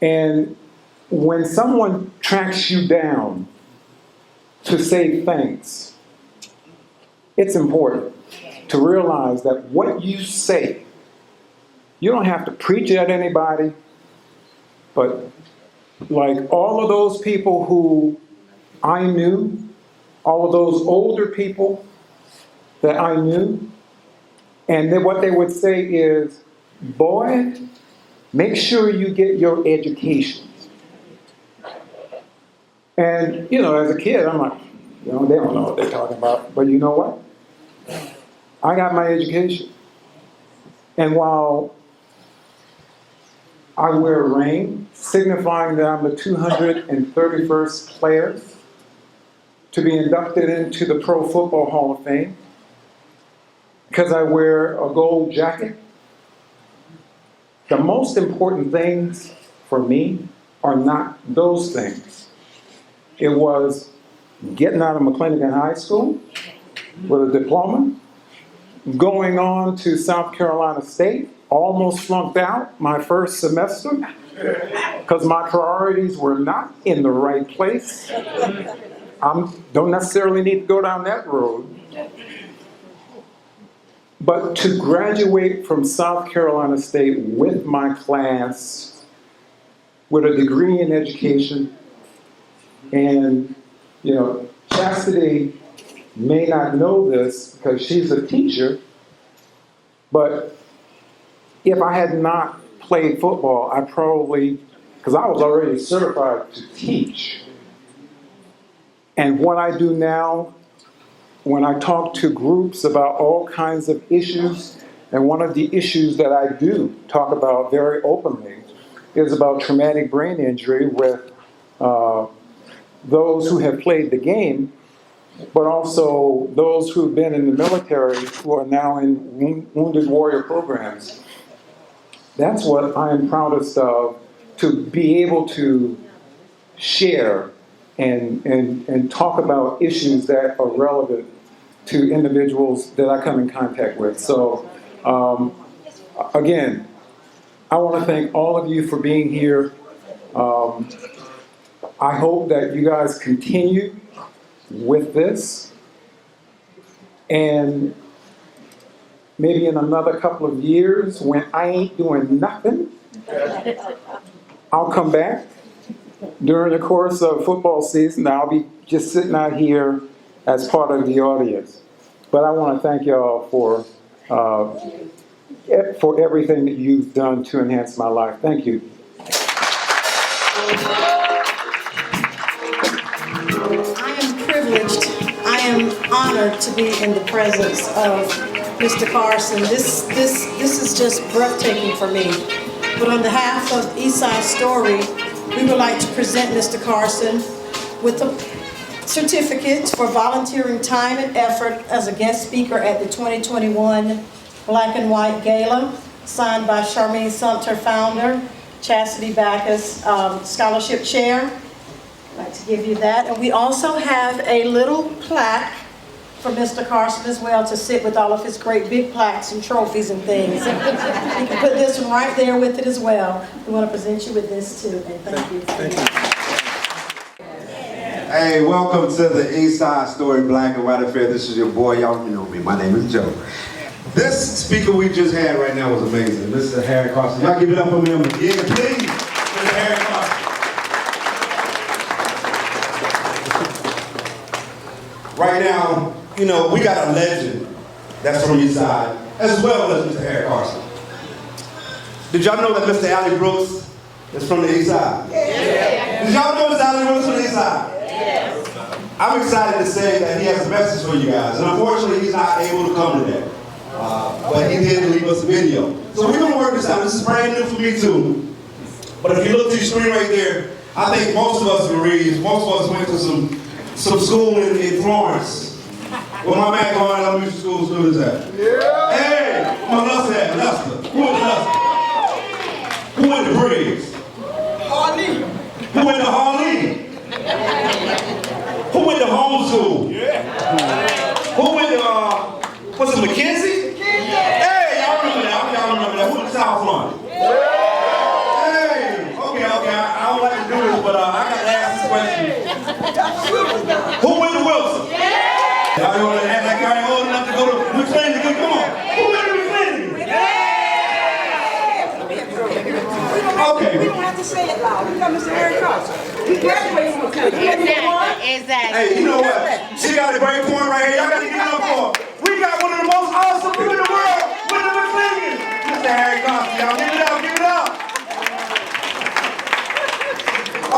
And when someone tracks you down to say thanks, it's important to realize that what you say, you don't have to preach it at anybody, but like all of those people who I knew, all of those older people that I knew, and then what they would say is, boy, make sure you get your education. And, you know, as a kid, I'm like, you know, they don't know what they're talking about. But you know what? I got my education. And while I wear a ring, signifying that I'm the 231st player to be inducted into the Pro Football Hall of Fame, because I wear a gold jacket, the most important things for me are not those things. It was getting out of McClinican High School with a diploma, going on to South Carolina State, almost flunked out my first semester because my priorities were not in the right place. I don't necessarily need to go down that road. But to graduate from South Carolina State with my class, with a degree in education, and, you know, Chastity may not know this because she's a teacher, but if I had not played football, I probably, because I was already certified to teach. And what I do now, when I talk to groups about all kinds of issues, and one of the issues that I do talk about very openly is about traumatic brain injury with those who have played the game, but also those who've been in the military who are now in wounded warrior programs. That's what I am proudest of, to be able to share and talk about issues that are relevant to individuals that I come in contact with. So, again, I want to thank all of you for being here. I hope that you guys continue with this, and maybe in another couple of years when I ain't doing nothing, I'll come back during the course of football season. I'll be just sitting out here as part of the audience. But I want to thank y'all for everything that you've done to enhance my life. Thank you. I am privileged, I am honored to be in the presence of Mr. Carson. This is just breathtaking for me. But on behalf of EastSide Story, we would like to present Mr. Carson with a certificate for volunteering time and effort as a guest speaker at the 2021 Black and White Gala, signed by Sharmeen Sumter, founder, Chastity Backus, scholarship chair. I'd like to give you that. And we also have a little plaque for Mr. Carson as well, to sit with all of his great big plaques and trophies and things. You can put this one right there with it as well. We want to present you with this too, and thank you. Thank you. Hey, welcome to the EastSide Story Black and White Affair. This is your boy, y'all know me. My name is Joe. This speaker we just had right now was amazing. Mr. Harry Carson. Y'all give it up for me. Yeah, please. Mr. Harry Carson. Right now, you know, we got a legend that's from EastSide, as well as Mr. Harry Carson. Did y'all know that Mr. Allie Brooks is from the Eastside? Yeah. Did y'all know Mr. Allie Brooks from the Eastside? Yes. I'm excited to say that he has a message for you guys, and unfortunately he's not able to come today. But he did leave us a video. So we're going to work this out. This is brand new for me too. But if you look to your screen right there, I think most of us honorees, most of us went to some school in Florence. Where my man going elementary school students at? Yeah. Hey, my Luster at? Luster. Who went to Luster? Who went to Briggs? Honoree. Who went to Honoree? Who went to homeschool? Yeah. Who went to, what's it, McKenzie? Yeah. Hey, y'all remember that. Y'all remember that. Who went to South Florence? Yeah. Hey, okay. I don't like to do this, but I got to ask this question. Who went to Wilson? Yeah. Y'all want to act like y'all ain't old enough to go to McLean again? Come on. Who went to McLean? Yeah. Okay. We don't have to say it loud. We got Mr. Harry Carson. We graduated from McLean. Exactly. Hey, you know what? She got a great point right here. Y'all got to give it up for her. We got one of the most awesome people in the world with the McLean. Mr. Harry Carson. Y'all give it up. Give it up.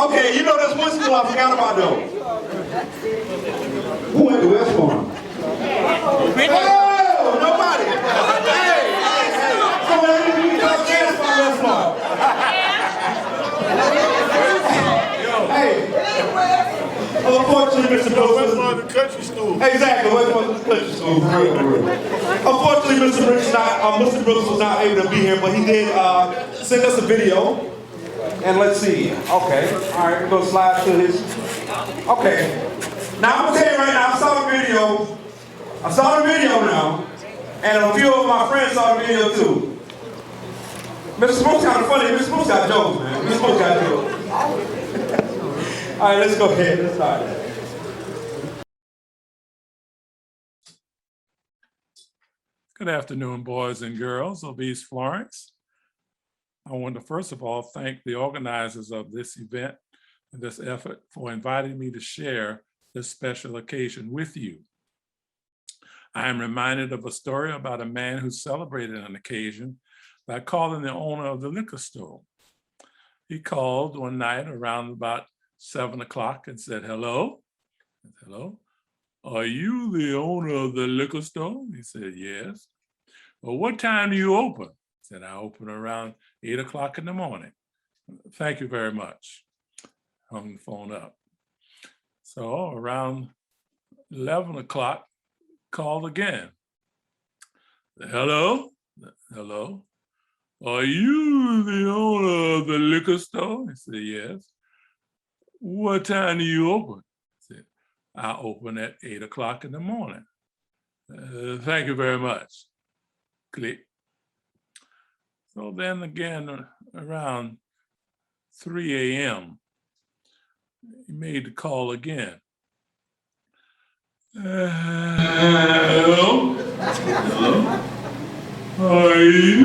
Okay, you know there's one school I forgot about though. Who went to West Point? Oh, nobody. Hey. So many people got a chance from West Point. Hey. Unfortunately, Mr. Brooks. West Point is a country school. Exactly, West Point is a country school. Unfortunately, Mr. Brooks was not able to be here, but he did send us a video. And let's see. Okay. All right, we're going to slide to his. Okay. Now, I'm going to tell you right now, I saw the video now. And a few of my friends saw the video too. Mr. Brooks kind of funny. Mr. Brooks got jokes, man. Mr. Brooks got jokes. All right, let's go ahead. Let's start. Good afternoon, boys and girls of East Florence. I want to first of all thank the organizers of this event and this effort for inviting me to share this special occasion with you. I am reminded of a story about a man who celebrated an occasion by calling the owner of the liquor store. He called one night around about 7 o'clock and said, "Hello." I said, "Hello. Are you the owner of the liquor store?" He said, "Yes." "Well, what time do you open?" I said, "I open around 8 o'clock in the morning." "Thank you very much." Hung the phone up. So around 11 o'clock, called again. "Hello? Hello. Are you the owner of the liquor store?" He said, "Yes." "What time do you open?" I said, "I open at 8 o'clock in the morning." "Thank you very much." Click. So then again, around 3 a.m., he made the call again. "Hello? Hello? Are you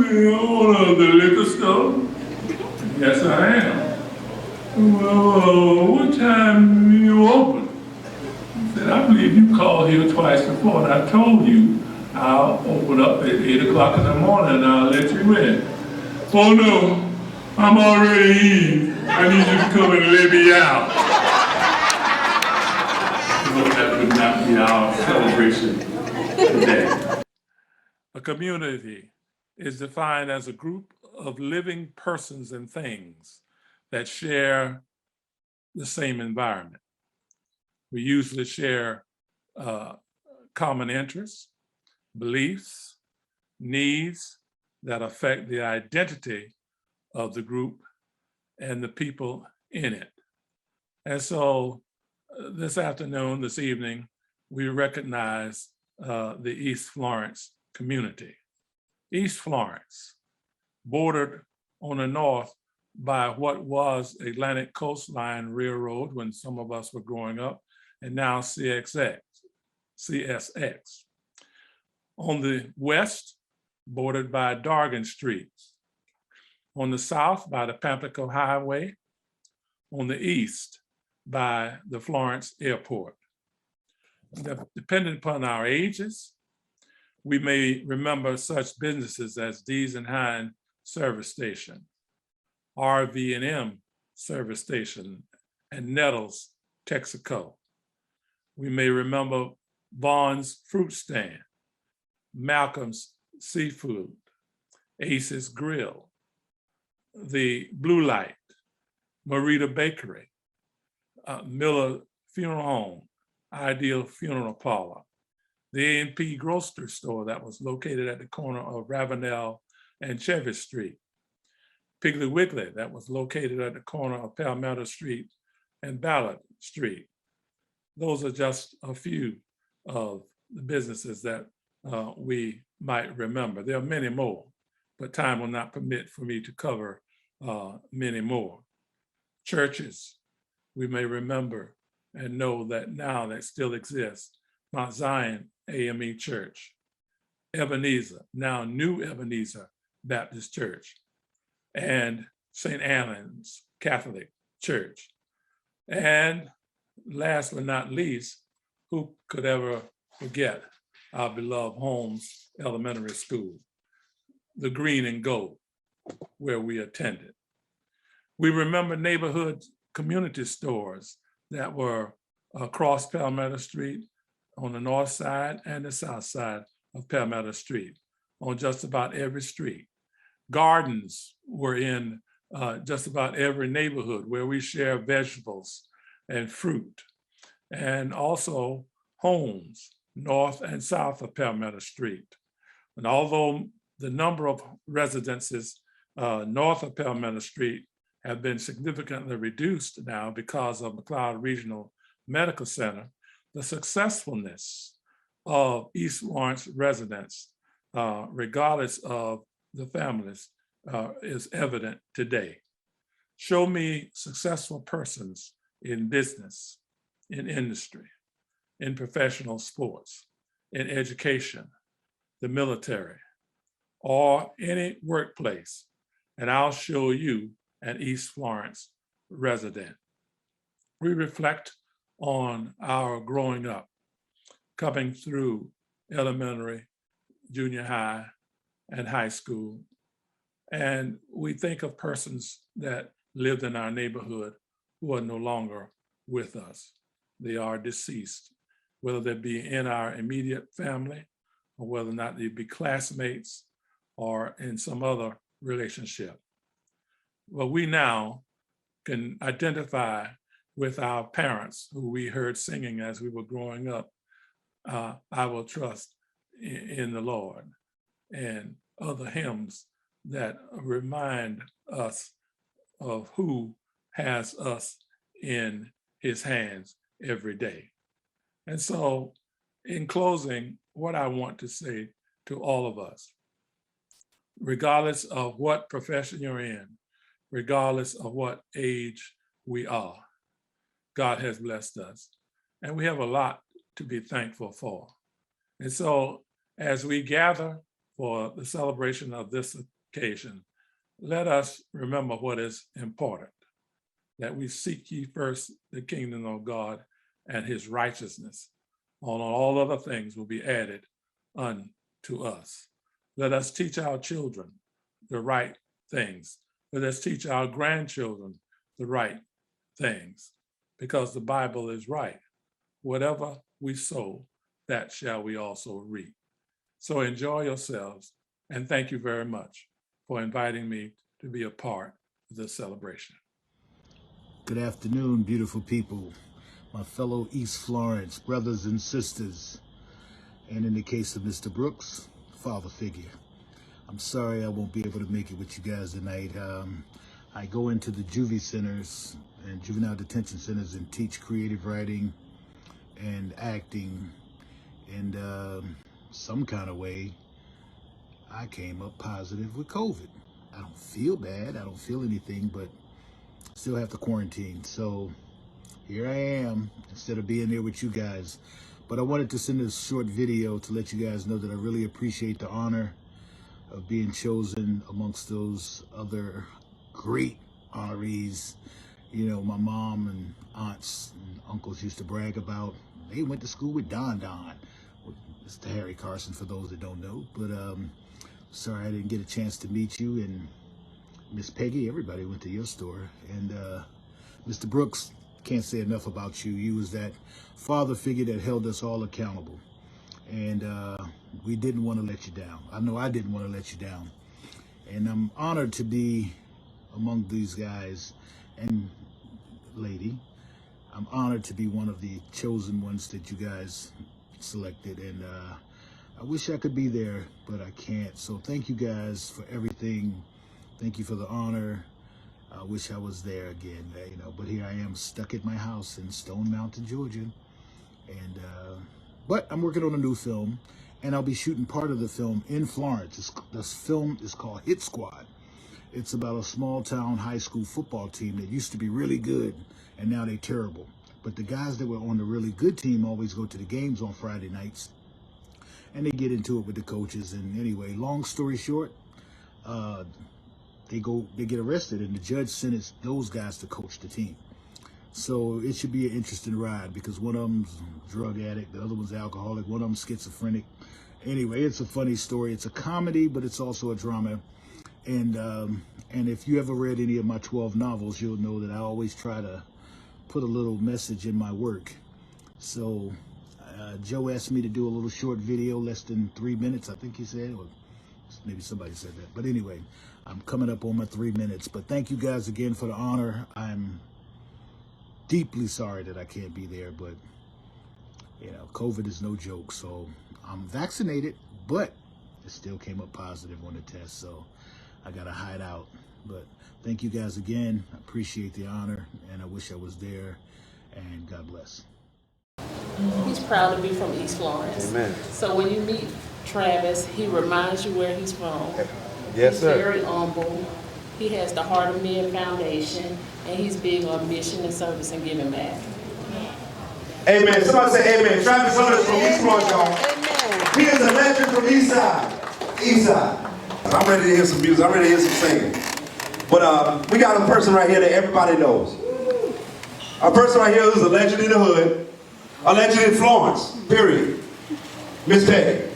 the owner of the liquor store?" "Yes, I am." "Well, what time do you open?" I said, "I believe you called here twice before, and I told you I'll open up at 8 o'clock in the morning and I'll let you in." "Oh no, I'm already in. I need you to come and let me out." Well, that would not be our celebration today. A community is defined as a group of living persons and things that share the same environment. We usually share common interests, beliefs, needs that affect the identity of the group and the people in it. And so this afternoon, this evening, we recognize the East Florence community. East Florence, bordered on the north by what was Atlantic Coastline Railroad when some of us were growing up, and now CSX. On the west, bordered by Dargan Street. On the south, by the Pamplico Highway. On the east, by the Florence Airport. Depending upon our ages, we may remember such businesses as D's and Hine Service Station, RV&M Service Station, and Nettles Texaco. We may remember Vaughn's Fruit Stand, Malcolm's Seafood, Ace's Grill, the Blue Light, Marita Bakery, Miller Funeral Home, Ideal Funeral Parlor, the A&P Grocery Store that was located at the corner of Ravenel and Chevy Street, Piggly Wiggly that was located at the corner of Palmetto Street and Ballard Street. Those are just a few of the businesses that we might remember. There are many more, but time will not permit for me to cover many more. Churches, we may remember and know that now that still exists. Mount Zion AME Church, Ebenezer, now New Ebenezer Baptist Church, and St. Annan's Catholic Church. And last but not least, who could ever forget our beloved Holmes Elementary School, the Green and Gold, where we attended. We remember neighborhood community stores that were across Palmetto Street on the north side and the south side of Palmetto Street, on just about every street. Gardens were in just about every neighborhood where we share vegetables and fruit, and also homes north and south of Palmetto Street. And although the number of residences north of Palmetto Street have been significantly reduced now because of McLeod Regional Medical Center, the successfulness of East Florence residents, regardless of the families, is evident today. Show me successful persons in business, in industry, in professional sports, in education, the military, or any workplace, and I'll show you an East Florence resident. We reflect on our growing up, coming through elementary, junior high, and high school. And we think of persons that lived in our neighborhood who are no longer with us. They are deceased, whether they be in our immediate family or whether or not they be classmates or in some other relationship. But we now can identify with our parents who we heard singing as we were growing up, I will trust in the Lord, and other hymns that remind us of who has us in his hands every day. And so in closing, what I want to say to all of us, regardless of what profession you're in, regardless of what age we are, God has blessed us. And we have a lot to be thankful for. And so as we gather for the celebration of this occasion, let us remember what is important, that we seek ye first the kingdom of God and his righteousness. All other things will be added unto us. Let us teach our children the right things. Let us teach our grandchildren the right things, because the Bible is right. Whatever we sow, that shall we also reap. So enjoy yourselves, and thank you very much for inviting me to be a part of this celebration. Good afternoon, beautiful people, my fellow East Florence brothers and sisters, and in the case of Mr. Brooks, father figure. I'm sorry I won't be able to make it with you guys tonight. I go into the juvie centers and juvenile detention centers and teach creative writing and acting, and some kind of way I came up positive with COVID. I don't feel bad, I don't feel anything, but still have to quarantine. So here I am, instead of being there with you guys. But I wanted to send a short video to let you guys know that I really appreciate the honor of being chosen amongst those other great honorees. You know, my mom and aunts and uncles used to brag about. They went to school with Don. Mr. Harry Carson, for those that don't know. But sorry I didn't get a chance to meet you. And Miss Peggy, everybody went to your store. And Mr. Brooks, can't say enough about you. You was that father figure that held us all accountable. And we didn't want to let you down. I know I didn't want to let you down. And I'm honored to be among these guys and lady. I'm honored to be one of the chosen ones that you guys selected. And I wish I could be there, but I can't. So thank you guys for everything. Thank you for the honor. I wish I was there again, you know, but here I am stuck at my house in Stone Mountain, Georgia. And but I'm working on a new film, and I'll be shooting part of the film in Florence. This film is called Hit Squad. It's about a small town high school football team that used to be really good, and now they're terrible. But the guys that were on the really good team always go to the games on Friday nights, and they get into it with the coaches. And anyway, long story short, they get arrested, and the judge sentenced those guys to coach the team. So it should be an interesting ride, because one of them's a drug addict, the other one's alcoholic, one of them's schizophrenic. Anyway, it's a funny story. It's a comedy, but it's also a drama. And if you ever read any of my 12 novels, you'll know that I always try to put a little message in my work. So Joe asked me to do a little short video, less than 3 minutes, I think he said, or maybe somebody said that. But anyway, I'm coming up on my 3 minutes. But thank you guys again for the honor. I'm deeply sorry that I can't be there, but you know, COVID is no joke. So I'm vaccinated, but it still came up positive on the test. So I got to hide out. But thank you guys again. I appreciate the honor, and I wish I was there, and God bless. He's proud to be from East Florence. Amen. So when you meet Travis, he reminds you where he's from. Yes, sir. He's very humble. He has the Heart of Men Foundation, and he's big on mission and service and giving back. Amen. Somebody say amen. Travis Hunter from East Florence, y'all. Amen. He is a legend from EastSide. EastSide. I'm ready to hear some music. I'm ready to hear some singing. But we got a person right here that everybody knows. A person right here who's a legend in the hood, a legend in Florence, period. Miss Peggy.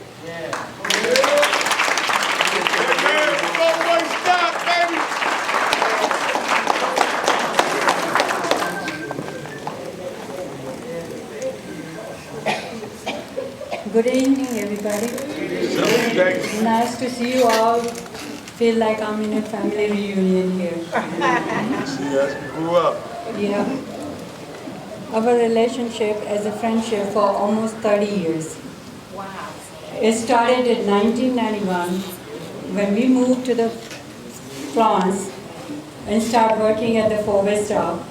Good evening, everybody. Nice to see you all. Feel like I'm in a family reunion here. Grew up. Yeah. Our relationship as a friendship for almost 30 years. Wow. It started in 1991 when we moved to the Florence and started working at the four-way stop.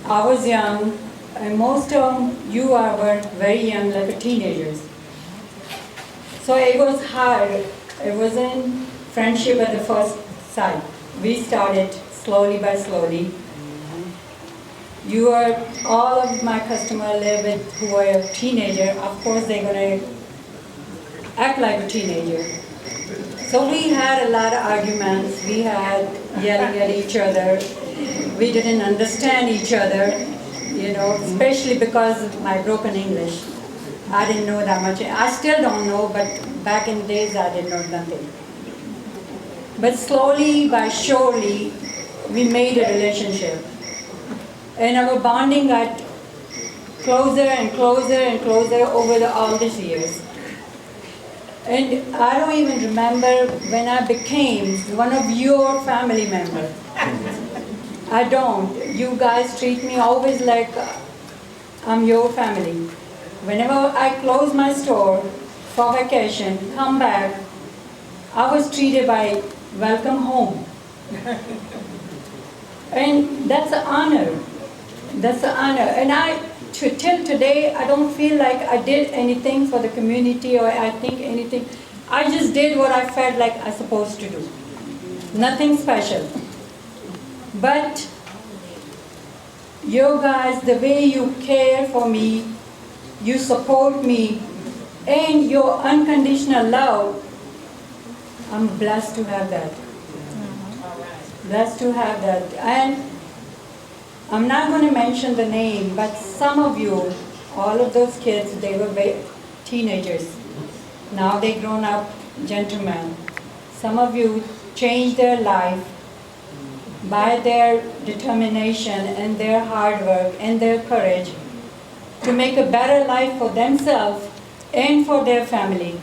I was young, and most of you were very young, like teenagers. So it was hard. It wasn't friendship at the first sight. We started slowly by slowly. You are, all of my customers live with who are a teenager. Of course, they're gonna act like a teenager. So we had a lot of arguments. We had yelling at each other. We didn't understand each other, you know, especially because of my broken English. I didn't know that much. I still don't know, but back in the days I didn't know nothing. But slowly, by surely, we made a relationship. And our bonding got closer and closer and closer over all these years. And I don't even remember when I became one of your family members. I don't. You guys treat me always like I'm your family. Whenever I close my store for vacation, come back, I was treated by welcome home. And that's an honor. That's an honor. And till today, I don't feel like I did anything for the community or I think anything. I just did what I felt like I was supposed to do. Nothing special. But you guys, the way you care for me, you support me, and your unconditional love, I'm blessed to have that. Blessed to have that. And I'm not going to mention the name, but some of you, all of those kids, they were teenagers. Now they grown up gentlemen. Some of you changed their life by their determination and their hard work and their courage to make a better life for themselves and for their family.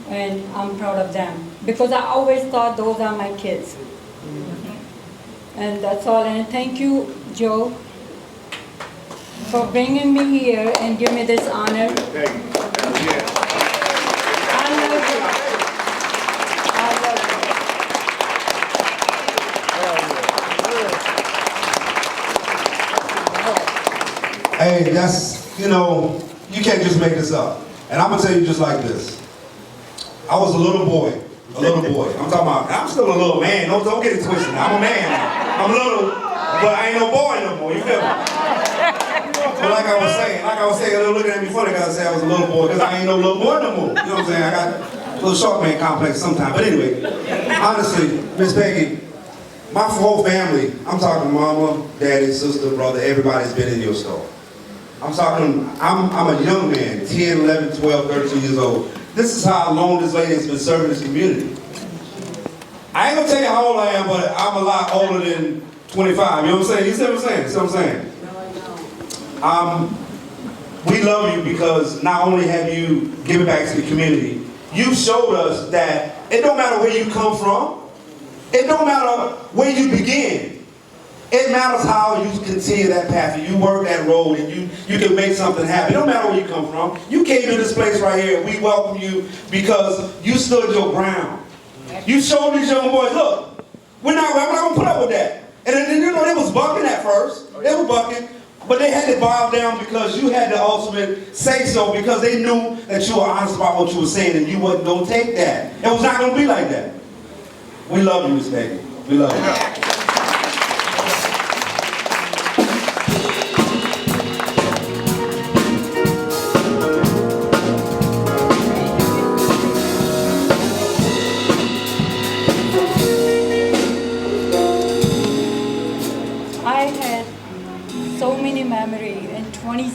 And I'm proud of them because I always thought those are my kids. And that's all. And thank you, Joe, for bringing me here and giving me this honor. I love you. I love you. Hey, that's, you know, you can't just make this up. And I'm going to tell you just like this. I was a little boy. I'm talking about, I'm still a little man. Don't get it twisted now. I'm a man. I'm little, but I ain't no boy no more. You feel me? But like I was saying, they're looking at me funny because I said I was a little boy because I ain't no little boy no more. You know what I'm saying? I got a little short man complex sometimes. But anyway, honestly, Miss Peggy, my whole family, I'm talking mama, daddy, sister, brother, everybody's been in your store. I'm talking, I'm a young man, 10, 11, 12, 13 years old. This is how long this lady has been serving this community. I ain't gonna tell you how old I am, but I'm a lot older than 25. You know what I'm saying? You see what I'm saying? You see what I'm saying? We love you because not only have you given back to the community, you showed us that it don't matter where you come from, it don't matter where you begin. It matters how you continue that path, and you work that road, and you can make something happen. It don't matter where you come from. You came to this place right here, and we welcome you because you stood your ground. You showed these young boys, look, we're not gonna put up with that. And then, you know, they was bucking at first. They were bucking, but they had to bow down because you had the ultimate say so because they knew that you were honest about what you were saying, and you wasn't gonna take that. It was not gonna be like that. We love you, Miss Peggy. We love you.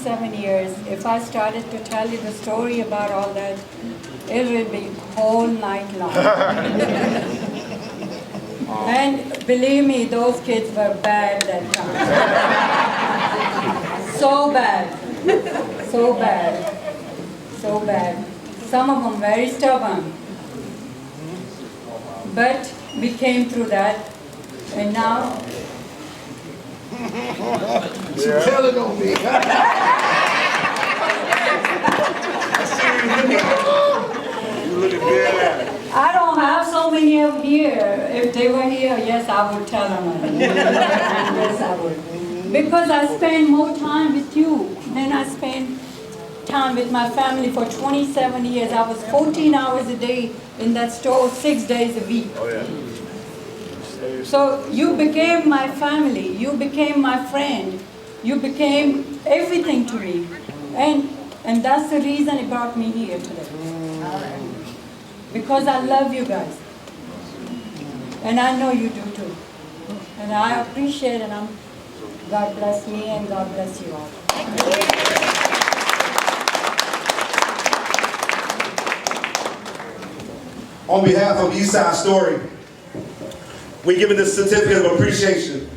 27 years. If I started to tell you the story about all that, it would be whole night long. And believe me, those kids were bad that time. So bad. So bad. So bad. Some of them very stubborn. But we came through that, and now She's telling on me. You looking good at it. I don't have so many of here. If they were here, yes, I would tell them. Yes, I would. Because I spend more time with you than I spend time with my family for 27 years. I was 14 hours a day in that store, 6 days a week. Oh, yeah. So you became my family. You became my friend. You became everything to me. And that's the reason it brought me here today. Because I love you guys. And I know you do too. And I appreciate it. And God bless me and God bless you all. On behalf of EastSide Story, we're giving this certificate of appreciation.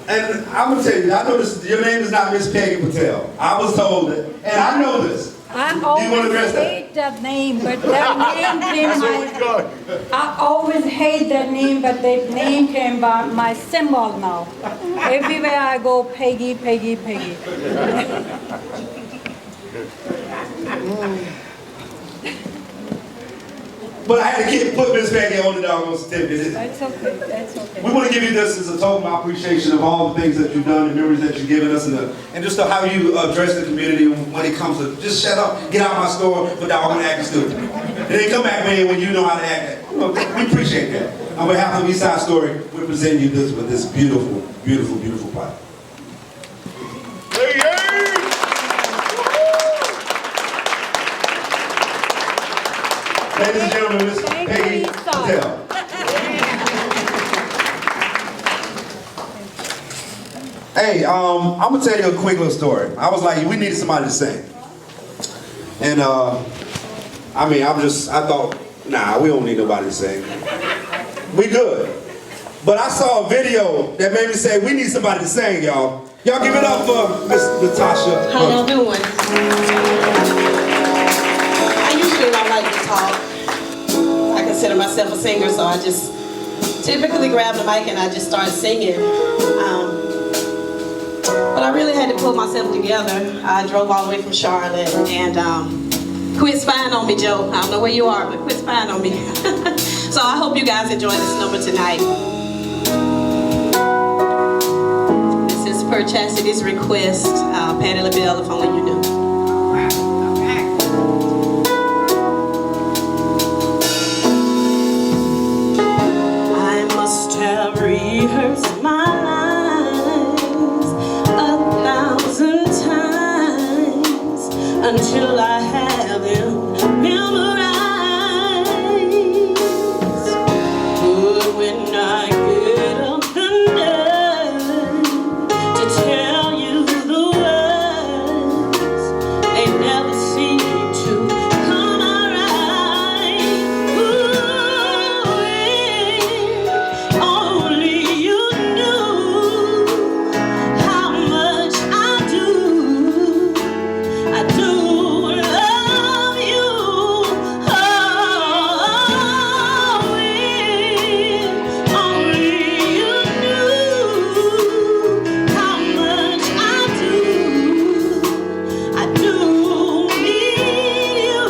And I'm going to tell you, I know this, your name is not Miss Peggy Patel. I was told it, and I know this. I Do you want to always address that? hate that name, but that name came I always hate that name, but that name came by my symbol now. Everywhere I go, Peggy, Peggy, Peggy. But I had to put Miss Peggy on the doggone certificate. That's okay, that's okay. We want to give you this as a token of appreciation of all the things that you've done, the memories that you've given us, and just how you address the community when it comes to just shut up, get out of my store, but doggone acting stupid. And then come back when you know how to act. We appreciate that. On behalf of EastSide Story, we present you this with this beautiful, beautiful, beautiful plaque. Ladies and gentlemen, Miss Peggy Patel. Hey, I'm gonna tell you a quick little story. I was like, we needed somebody to sing. And I thought, nah, we don't need nobody to sing. We good. But I saw a video that made me say, we need somebody to sing, y'all. Y'all give it up for Miss Natasha. How y'all doing? I usually don't like to talk. I consider myself a singer, so I just typically grab the mic and I just start singing. But I really had to pull myself together. I drove all the way from Charlotte and quit spying on me, Joe. I don't know where you are, but quit spying on me. So I hope you guys enjoy this number tonight. This is per Chastity's request. Patti LaBelle, if only you knew. Have rehearsed my lines 1,000 times until I have them memorized. But when I get up and down to tell you the words, they never seem to come out right. Only you knew how much I do love you. Oh, only you knew how much I do need you.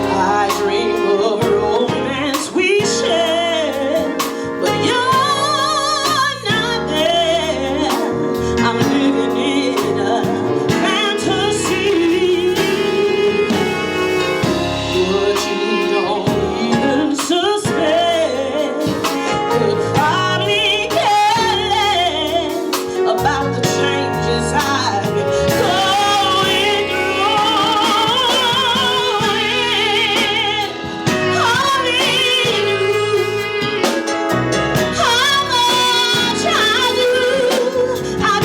I dream of romance we share, but you're not there. I'm living in a fantasy, but you don't even suspect. Could probably care less about the changes I've been going through. Only you how much I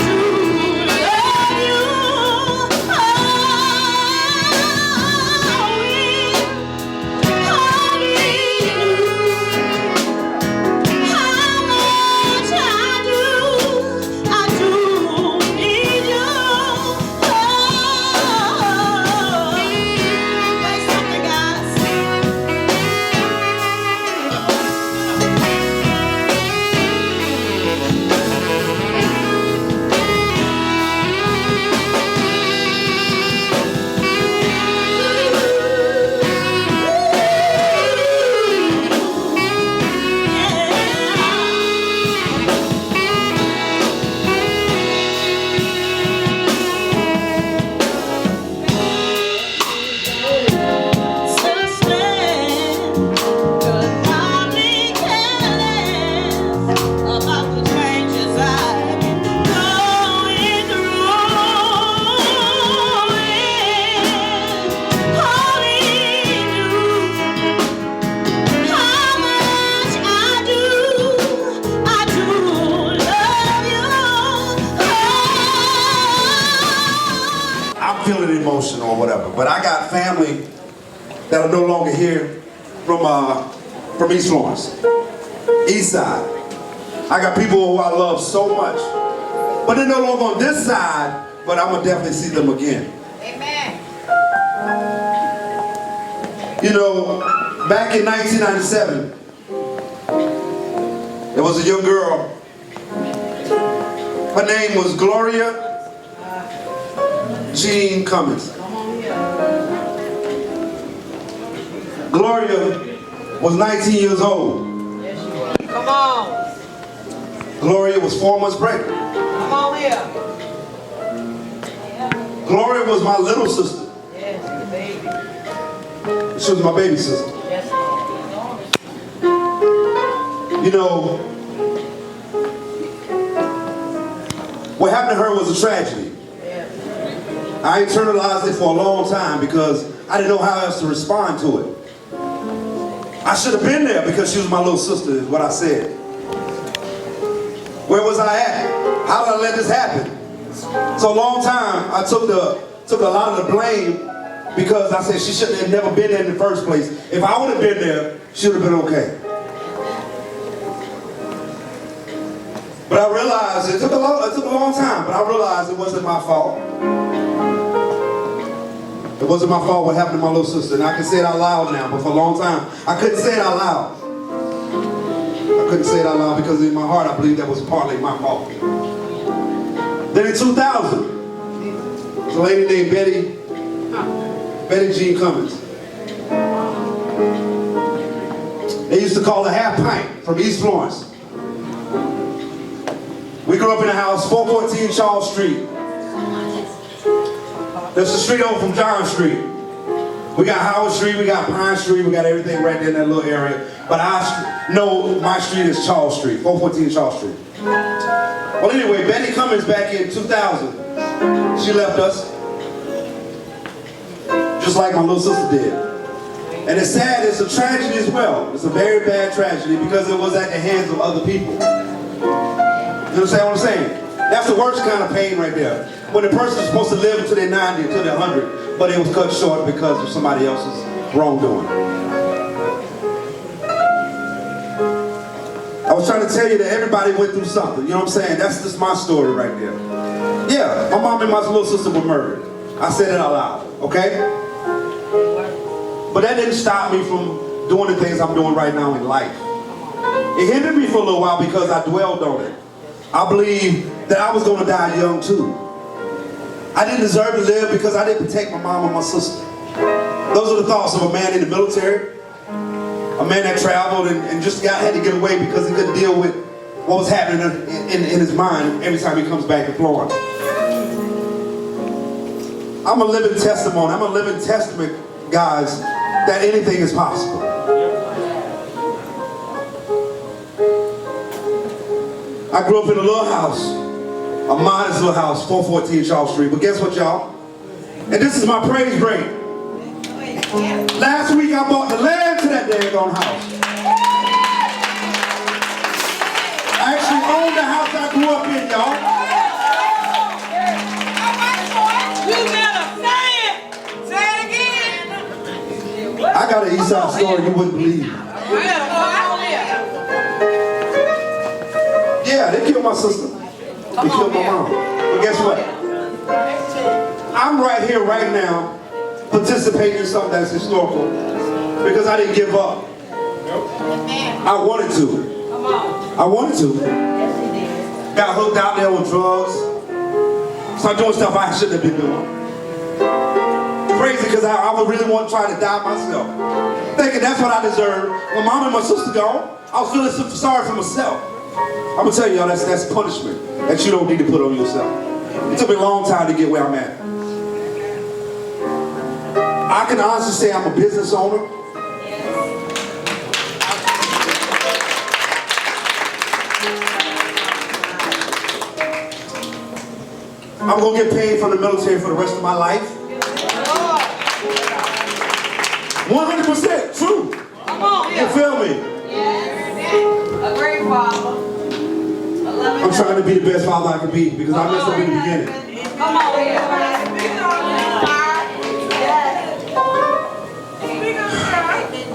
that are no longer here from East Florence, East Side. I got people who I love so much, but they're no longer on this side, but I'm gonna definitely see them again. Amen. You know, back in 1997, there was a young girl. Her name was Gloria Jean Cummings. Gloria was 19 years old. Come on. Gloria was 4 months pregnant. Come on here. Gloria was my little sister. Yes, the baby. She was my baby sister. Yes, Lord. You know, what happened to her was a tragedy. I internalized it for a long time because I didn't know how else to respond to it. I should have been there because she was my little sister, is what I said. Where was I at? How did I let this happen? So a long time, I took a lot of the blame because I said she should have never been there in the first place. If I would have been there, she would have been okay. But I realized, it took a long time, but I realized it wasn't my fault. It wasn't my fault what happened to my little sister. And I can say it out loud now, but for a long time, I couldn't say it out loud. I couldn't say it out loud because in my heart, I believe that was partly my fault. Then in 2000, there's a lady named Betty Jean Cummings. They used to call her Half Pint from East Florence. We grew up in a house, 414 Charles Street. There's a street over from John Street. We got Howard Street, we got Pine Street, we got everything right there in that little area. But I know my street is Charles Street, 414 Charles Street. Well, anyway, Betty Cummings back in 2000, she left us, just like my little sister did. And it's sad, it's a tragedy as well. It's a very bad tragedy because it was at the hands of other people. You understand what I'm saying? That's the worst kind of pain right there. When the person's supposed to live until they're 90, until they're 100, but it was cut short because of somebody else's wrongdoing. I was trying to tell you that everybody went through something. You know what I'm saying? That's just my story right there. Yeah, my mom and my little sister were murdered. I said it out loud, okay? But that didn't stop me from doing the things I'm doing right now in life. It hindered me for a little while because I dwelled on it. I believed that I was going to die young too. I didn't deserve to live because I didn't protect my mom and my sister. Those are the thoughts of a man in the military, a man that traveled and just had to get away because he couldn't deal with what was happening in his mind every time he comes back to Florence. I'm a living testimony. I'm a living testament, guys, that anything is possible. I grew up in a little house, a modest little house, 414 Charles Street. But guess what, y'all? And this is my praise break. Last week I bought the land to that daggone house. I actually own the house I grew up in, y'all. You better say it. Say it again. I got an EastSide story you wouldn't believe. Yeah, they killed my sister. They killed my mom. But guess what? I'm right here, right now, participating in something that's historical because I didn't give up. I wanted to. I wanted to. Got hooked out there with drugs. Started doing stuff I shouldn't have been doing. Crazy because I would really want to try to die myself. Thinking that's what I deserve. When mom and my sister gone, I was feeling sorry for myself. I'm gonna tell y'all that's punishment that you don't need to put on yourself. It took me a long time to get where I'm at. I can honestly say I'm a business owner. I'm gonna get paid from the military for the rest of my life. 100% true. Come on, You feel me? A great father. I'm trying to be the best father I can be because I messed up in the beginning. Come on,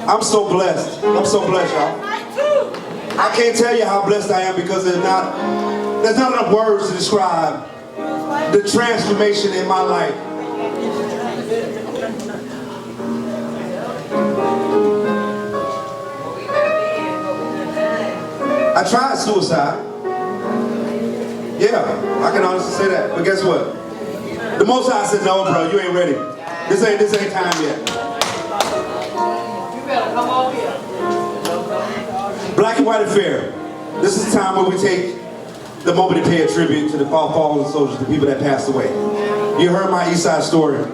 I'm so blessed. I'm so blessed, y'all. I can't tell you how blessed I am because there's not enough words to describe the transformation in my life. I tried suicide. Yeah, I can honestly say that. But guess what? The Most High said, no, bro, you ain't ready. This ain't time yet. You better come over here. Black and White Affair. This is the time where we take the moment to pay a tribute to the fallen soldiers, the people that passed away. You heard my EastSide story.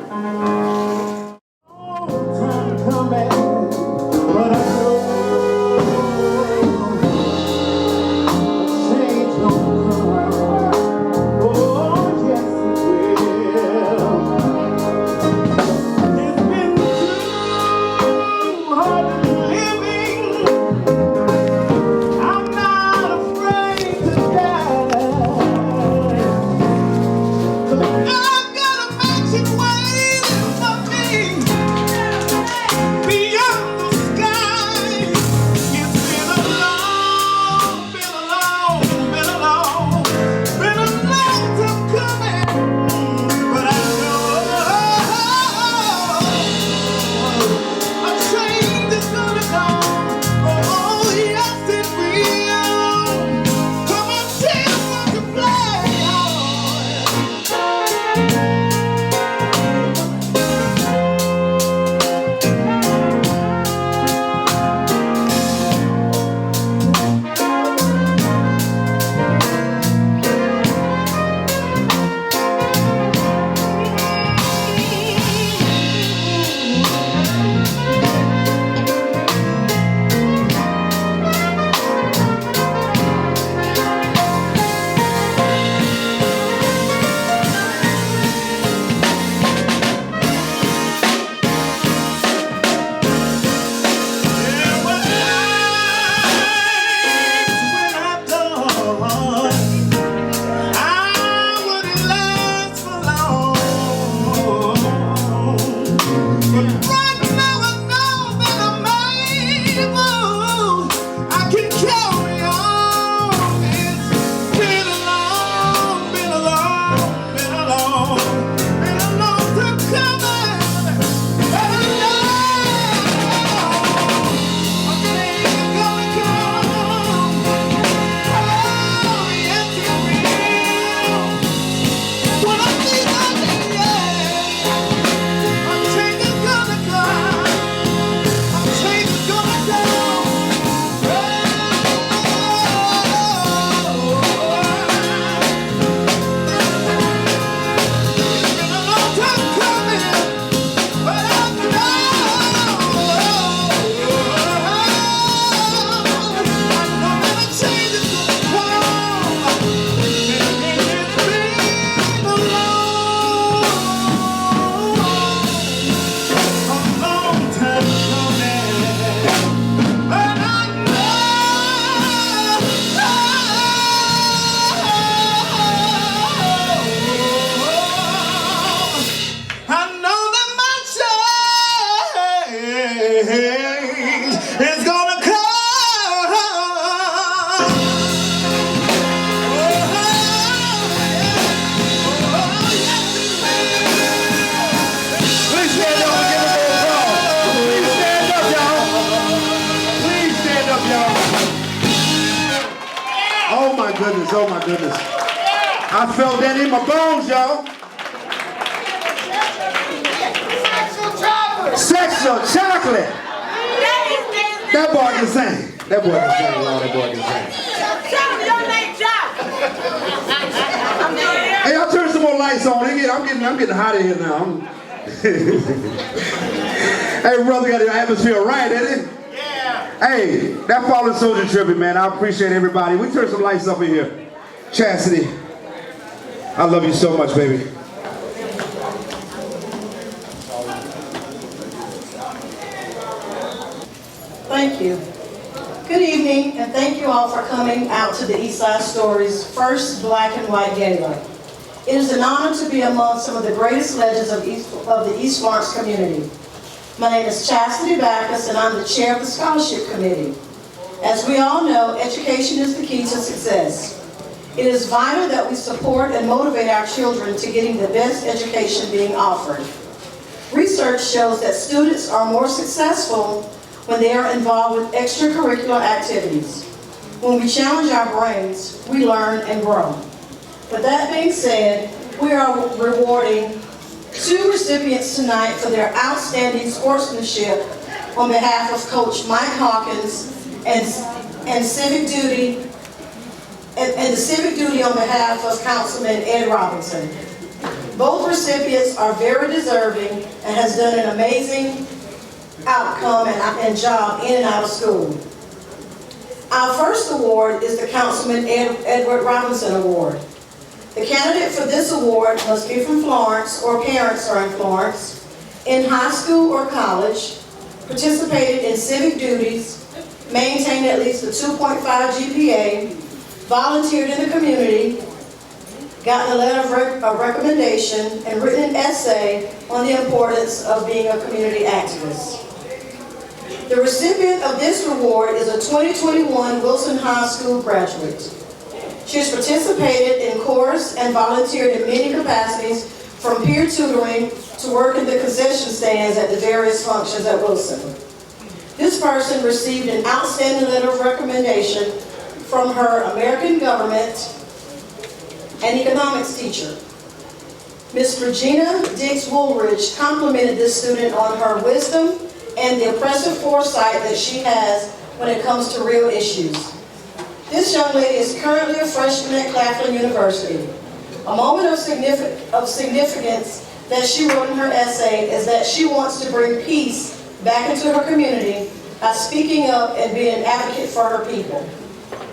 Oh my goodness. I felt that in my bones, y'all. Sexual chocolate. That boy can sing. That boy can sing, y'all. That boy can sing. Hey, y'all turn some more lights on. I'm getting hot in here now. Hey, brother, got the atmosphere right, ain't it? Hey, that fallen soldier tribute, man. I appreciate everybody. We turn some lights up in here. Chastity, I love you so much, baby. Thank you. Good evening, and thank you all for coming out to the EastSide Story's first Black and White Gala. It is an honor to be among some of the greatest legends of the East Florence community. My name is Chastity Griffin-Baccus, and I'm the chair of the scholarship committee. As we all know, education is the key to success. It is vital that we support and motivate our children to getting the best education being offered. Research shows that students are more successful when they are involved with extracurricular activities. When we challenge our brains, we learn and grow. With that being said, we are rewarding 2 recipients tonight for their outstanding sportsmanship on behalf of Coach Mike Hawkins and civic duty, and the civic duty on behalf of Councilman Ed Robinson. Both recipients are very deserving and has done an amazing outcome and job in and out of school. Our first award is the Councilman Edward Robinson Award. The candidate for this award must be from Florence or parents are in Florence, in high school or college, participated in civic duties, maintained at least a 2.5 GPA, volunteered in the community, gotten a letter of recommendation, and written an essay on the importance of being a community activist. The recipient of this award is a 2021 Wilson High School graduate. She has participated in chorus and volunteered in many capacities, from peer tutoring to work in the concession stands at the various functions at Wilson. This person received an outstanding letter of recommendation from her American government and economics teacher. Ms. Regina Dix Woolridge complimented this student on her wisdom and the impressive foresight that she has when it comes to real issues. This young lady is currently a freshman at Claflin University. A moment of significance that she wrote in her essay is that she wants to bring peace back into her community by speaking up and being an advocate for her people.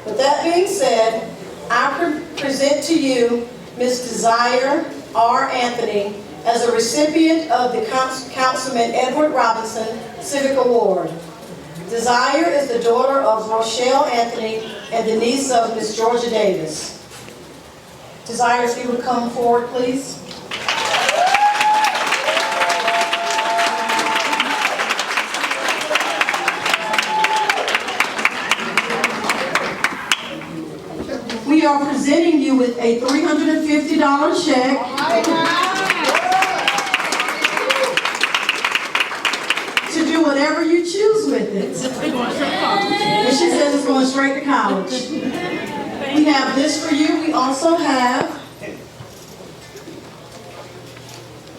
With that being said, I present to you Ms. Desire R. Anthony as a recipient of the Councilman Edward Robinson Civic Award. Desire is the daughter of Rochelle Anthony and the niece of Ms. Georgia Davis. Desire, if you would come forward, please. We are presenting you with a $350 check. To do whatever you choose with it. And she says it's going straight to college. We have this for you. We also have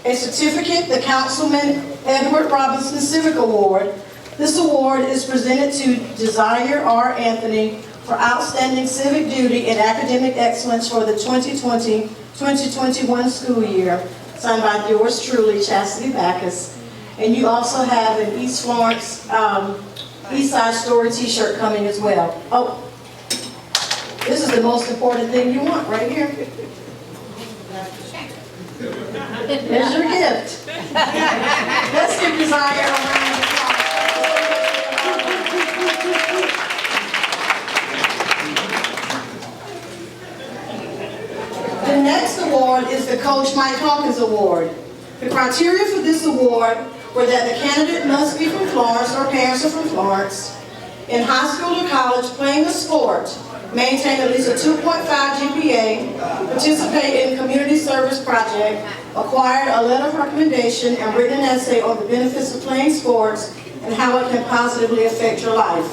a certificate, the Councilman Edward Robinson Civic Award. This award is presented to Desire R. Anthony for outstanding civic duty and academic excellence for the 2020-2021 school year, signed by yours truly, Chastity Griffin-Baccus. And you also have an East Florence, EastSide Story t-shirt coming as well. Oh, this is the most important thing you want right here. There's your gift. Let's give Desire a round of applause. The next award is the Coach Mike Hawkins Award. The criteria for this award were that the candidate must be from Florence or parents are from Florence, in high school or college playing a sport, maintain at least a 2.5 GPA, participate in community service project, acquired a letter of recommendation and written an essay on the benefits of playing sports and how it can positively affect your life.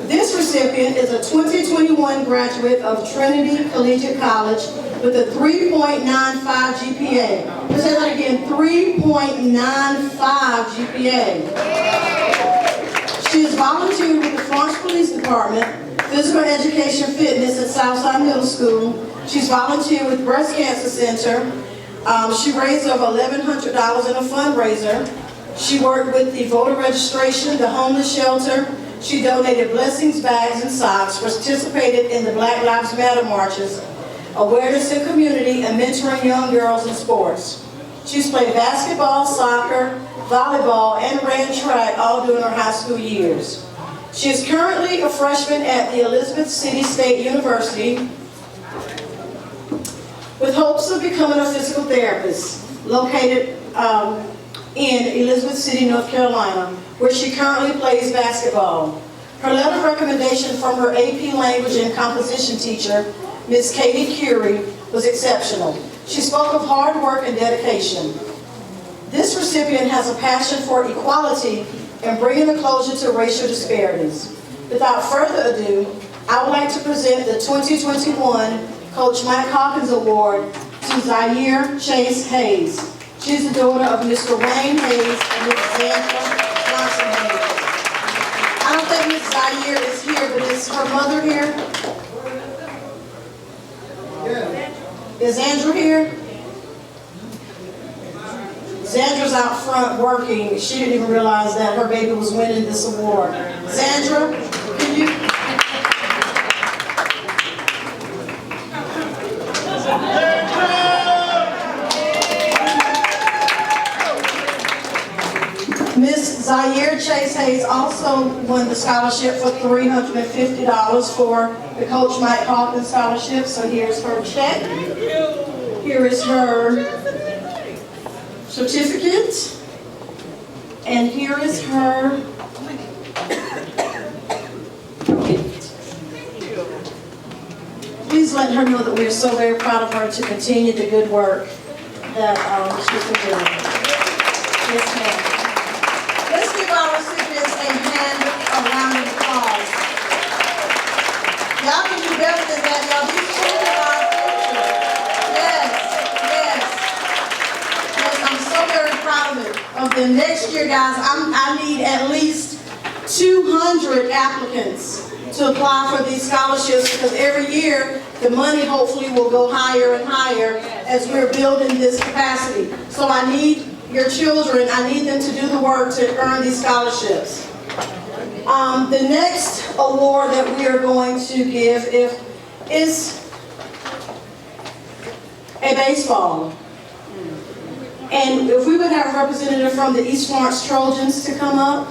This recipient is a 2021 graduate of Trinity Collegiate College with a 3.95 GPA. Let's say that again, 3.95 GPA. She has volunteered with the Florence Police Department, Physical Education Fitness at Southside Middle School. She's volunteered with Breast Cancer Center. She raised over $1,100 in a fundraiser. She worked with the voter registration, the homeless shelter. She donated blessings, bags, and socks, participated in the Black Lives Matter marches, awareness in community, and mentoring young girls in sports. She's played basketball, soccer, volleyball, and ran track all during her high school years. She is currently a freshman at the Elizabeth City State University with hopes of becoming a physical therapist, located in Elizabeth City, North Carolina, where she currently plays basketball. Her letter of recommendation from her AP Language and Composition teacher, Ms. Katie Curie, was exceptional. She spoke of hard work and dedication. This recipient has a passion for equality and bringing a closure to racial disparities. Without further ado, I would like to present the 2021 Coach Mike Hawkins Award to Zaire Chase Hayes. She's the daughter of Mr. Wayne Hayes and Ms. Sandra Johnson Hayes. I don't think Ms. Zaire is here, but is her mother here? Is Andrew here? Sandra's out front working. She didn't even realize that her baby was winning this award. Sandra, can you? Miss Zaire Chase Hayes also won the scholarship for $350 for the Coach Mike Hawkins Scholarship. So here's her check. Here is her certificate. And here is her gift. Please let her know that we are so very proud of her to continue the good work that she's been doing. Yes, ma'am. Let's give our recipients a hand, a round of applause. Y'all can do better than that, y'all. These children are our future. Yes, yes. Yes, I'm so very proud of it. Of the next year, guys, I need at least 200 applicants to apply for these scholarships because every year the money hopefully will go higher and higher as we're building this capacity. So I need your children, I need them to do the work to earn these scholarships. The next award that we are going to give is a baseball. And if we would have a representative from the East Florence Trojans to come up.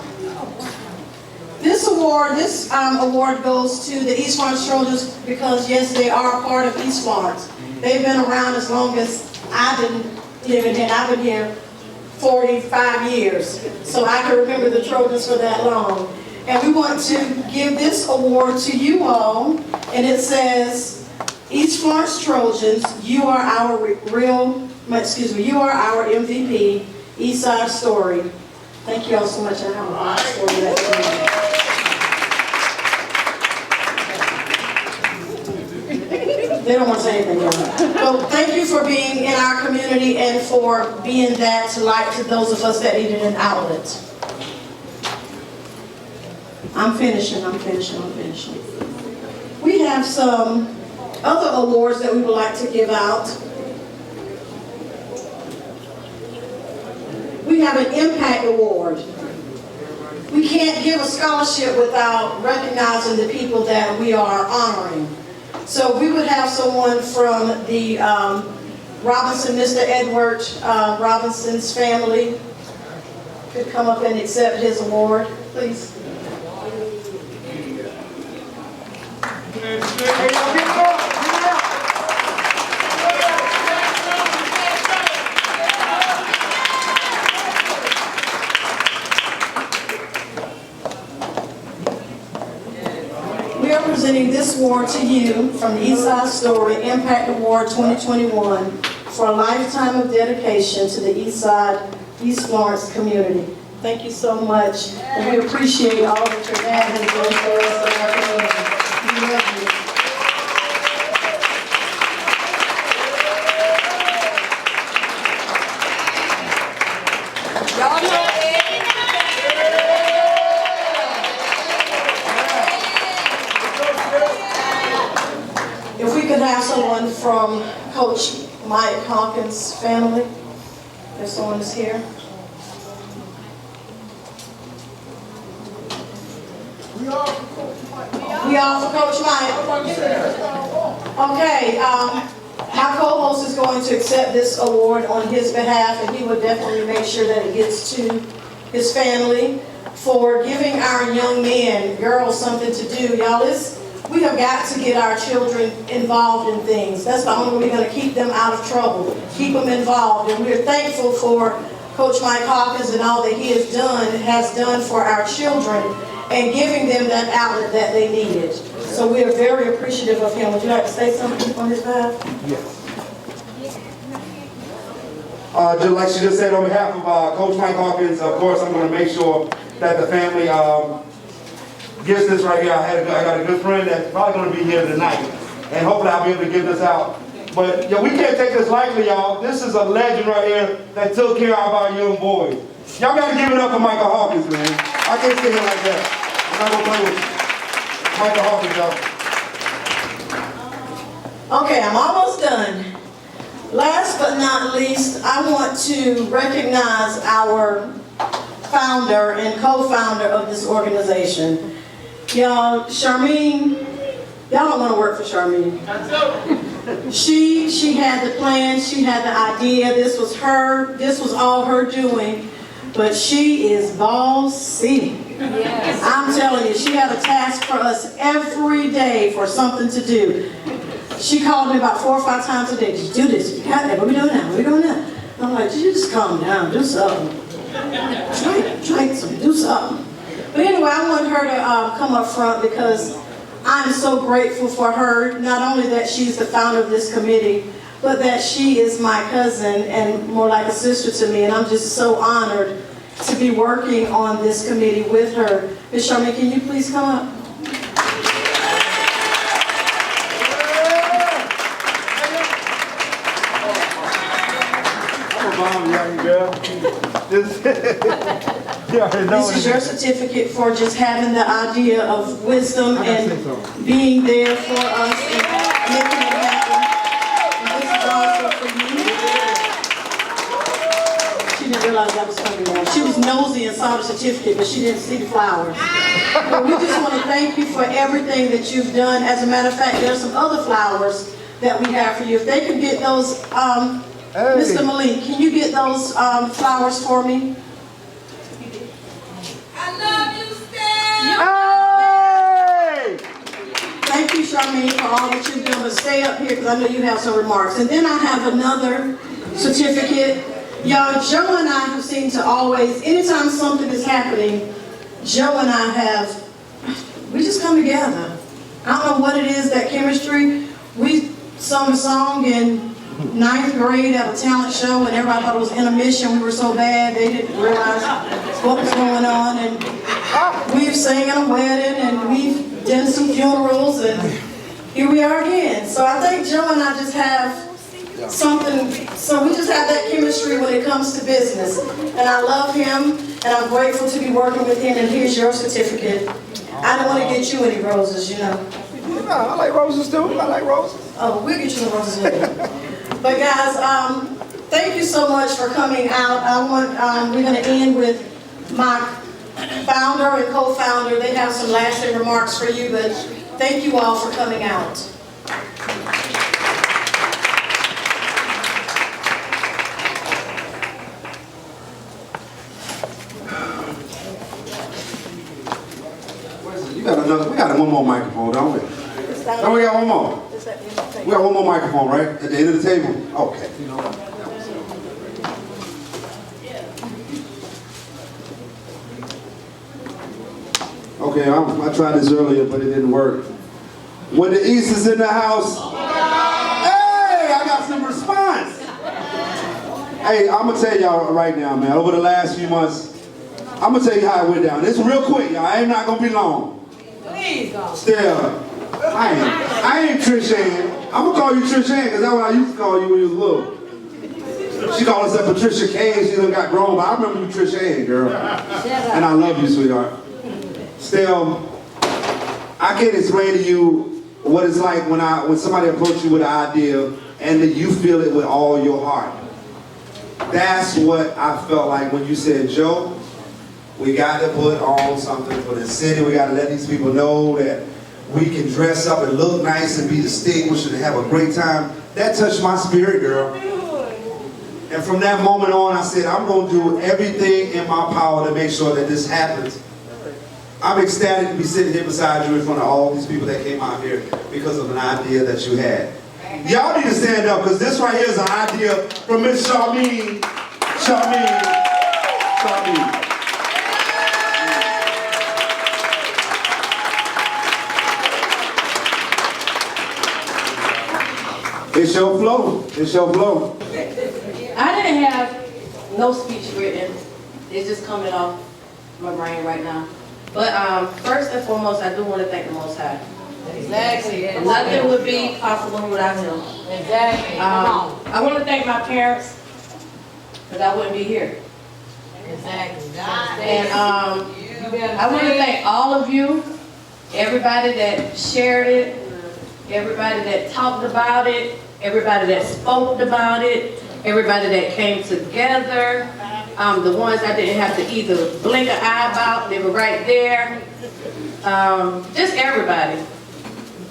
This award goes to the East Florence Trojans because, yes, they are a part of East Florence. They've been around as long as I've been living here. I've been here 45 years, so I can remember the Trojans for that long. And we want to give this award to you all, and it says, East Florence Trojans, you are our you are our MVP, EastSide Story. Thank you all so much. I have a lot of story that they don't want to say anything else. So thank you for being in our community and for being that light to those of us that needed an outlet. I'm finishing. We have some other awards that we would like to give out. We have an Impact Award. We can't give a scholarship without recognizing the people that we are honoring. So we would have someone from the Robinson, Mr. Edward Robinson's family could come up and accept his award, please. Presenting this award to you from the EastSide Story Impact Award 2021 for a lifetime of dedication to the Eastside, East Florence community. Thank you so much, and we appreciate all that your dad has done for us in our community. We love you. Y'all know If we could have someone from Coach Mike Hawkins' family, if someone is here. We all for Coach Mike. Okay, my co-host is going to accept this award on his behalf, and he would definitely make sure that it gets to his family for giving our young men, girls, something to do. Y'all, we have got to get our children involved in things. That's the only way we're going to keep them out of trouble, keep them involved. And we're thankful for Coach Mike Hawkins and all that he has done for our children and giving them that outlet that they needed. So we are very appreciative of him. Would you like to say something on his behalf? Yes. Just like she just said, on behalf of Coach Mike Hawkins, of course, I'm going to make sure that the family gets this right here. I got a good friend that's probably going to be here tonight, and hopefully I'll be able to give this out. But yeah, we can't take this lightly, y'all. This is a legend right here that took care of our young boys. Y'all got to give it up for Michael Hawkins, man. I can't stay here like that. I'm not going to play with you. Michael Hawkins, y'all. Okay, I'm almost done. Last but not least, I want to recognize our founder and co-founder of this organization. Y'all, Sharmeen, y'all don't want to work for Sharmeen. She had the plan, she had the idea, this was all her doing, but she is bossy. Yes. I'm telling you, she had a task for us every day for something to do. She called me about 4 or 5 times a day. Did you do this? You got that? What are we doing now? What are we doing now? I'm like, you just calm down, do something. Try something, do something. But anyway, I want her to come up front because I'm so grateful for her, not only that she's the founder of this committee, but that she is my cousin and more like a sister to me, and I'm just so honored to be working on this committee with her. Ms. Sharmeen, can you please come up? This is your certificate for just having the idea of wisdom and being there for us and making it happen. And this is also for you. She didn't realize that was coming down. She was nosy and saw the certificate, but she didn't see the flowers. But we just want to thank you for everything that you've done. As a matter of fact, there are some other flowers that we have for you. If they can get those, Mr. Malik, can you get those flowers for me? Hey! Thank you, Sharmeen, for all that you've done, but stay up here because I know you have some remarks. And then I have another certificate. Y'all, Joe and I have seemed to always, anytime something is happening, Joe and I we just come together. I don't know what it is, that chemistry. We sung a song in 9th grade at a talent show, and everybody thought it was intermission. We were so bad they didn't realize what was going on. And we've sang at a wedding, and we've done some funerals, and here we are again. So I think Joe and I just have something. So we just have that chemistry when it comes to business. And I love him, and I'm grateful to be working with him. And here's your certificate. I don't want to get you any roses, you know. No, I like roses too. I like roses. Oh, we'll get you some roses later. But guys, thank you so much for coming out. We're going to end with my founder and co-founder. They have some lasting remarks for you, but thank you all for coming out. We got one more microphone, don't we? No, we got one more. We got one more microphone, right? At the end of the table? Okay. Okay, I tried this earlier, but it didn't work. When the East is in the house, hey, I got some response. Hey, I'm going to tell y'all right now, man, over the last few months, I'm going to tell you how it went down. It's real quick, y'all. I ain't not going to be long. Still, I ain't Trish Ann. I'm going to call you Trish Ann because that's what I used to call you when you was little. She called herself Patricia Kane. She done got grown, but I remember you Trish Ann, girl. And I love you, sweetheart. Still, I can't explain to you what it's like when somebody approaches you with an idea and that you feel it with all your heart. That's what I felt like when you said, Joe, we got to put on something for the city. We got to let these people know that we can dress up and look nice and be distinguished and have a great time. That touched my spirit, girl. And from that moment on, I said, I'm going to do everything in my power to make sure that this happens. I'm ecstatic to be sitting here beside you in front of all these people that came out here because of an idea that you had. Y'all need to stand up because this right here is an idea from Miss Sharmeen. Sharmeen. It's your flow. It's your flow. I didn't have no speech written. It's just coming off my brain right now. But first and foremost, I do want to thank the Most High. Exactly. Nothing would be possible without Him. Exactly. I want to thank my parents because I wouldn't be here. Exactly. And I want to thank all of you, everybody that shared it, everybody that talked about it, everybody that spoke about it, everybody that came together, the ones I didn't have to either blink an eye about, they were right there. Just everybody.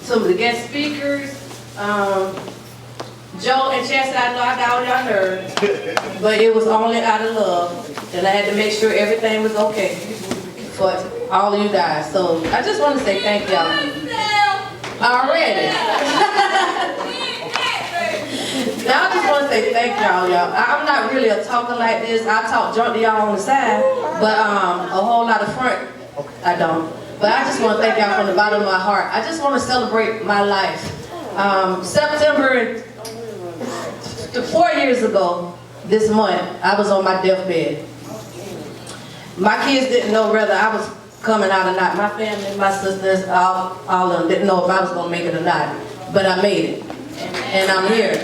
Some of the guest speakers, Joe and Chastity, I know I got on y'all nerves, but it was only out of love, and I had to make sure everything was okay for all of you guys. So I just want to say thank y'all. Already. Now I just want to say thank y'all. I'm not really a talker like this. I talk junk to y'all on the side, but a whole lot of front, I don't. But I just want to thank y'all from the bottom of my heart. I just want to celebrate my life. September, 4 years ago, this month, I was on my deathbed. My kids didn't know whether I was coming out or not. My family, my sisters, all of them didn't know if I was going to make it or not. But I made it. And I'm here.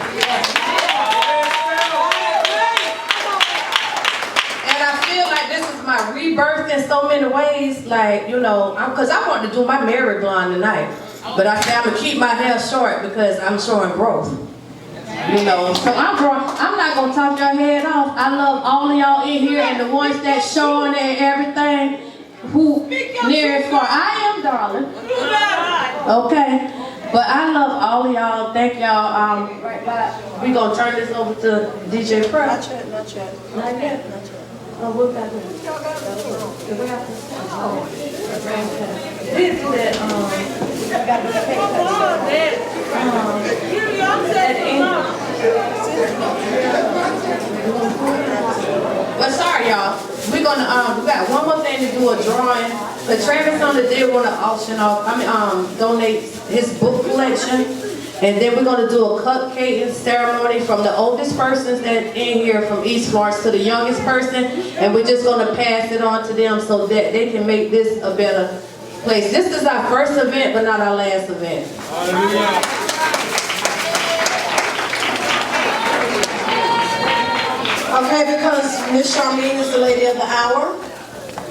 And I feel like this is my rebirth in so many ways. Like, you know, because I want to do my Mary blonde tonight. But I said I'm going to keep my hair short because I'm showing growth. You know, so I'm not going to talk your head off. I love all of y'all in here and the ones that showing and everything. Who near and far. I am, darling. Okay. But I love all of y'all. Thank y'all. We're going to turn this over to DJ Pro. Not yet. Not yet? Oh, what got to do? We have to But sorry, y'all. We're gonna we got one more thing to do, a drawing. But Travis Sumter did want to auction off. Donate his book collection, and then we're gonna do a cupcake ceremony from the oldest persons that in here from East Florence to the youngest person, and we're just gonna pass it on to them so that they can make this a better place. This is our first event, but not our last event. Okay, because Miss Sharmeen is the lady of the hour,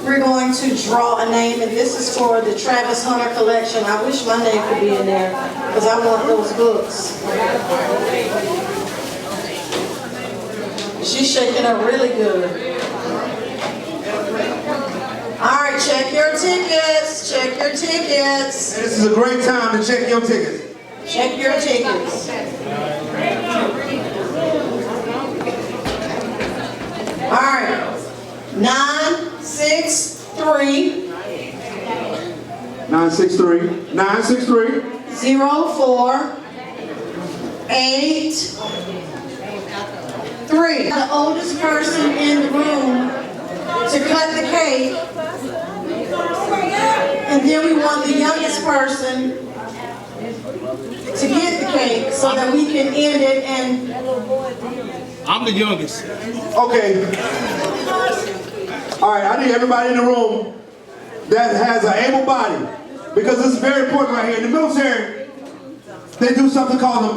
we're going to draw a name, and this is for the Travis Hunter collection. I wish my name could be in there, because I want those books. She's shaking up really good. All right, check your tickets. Check your tickets. This is a great time to check your tickets. Check your tickets. All right. 963 0483. The oldest person in the room to cut the cake, and then we want the youngest person to get the cake so that we can end it. And I'm the youngest. Okay. All right, I need everybody in the room that has an able body, because this is very important right here. In the military, they do something called the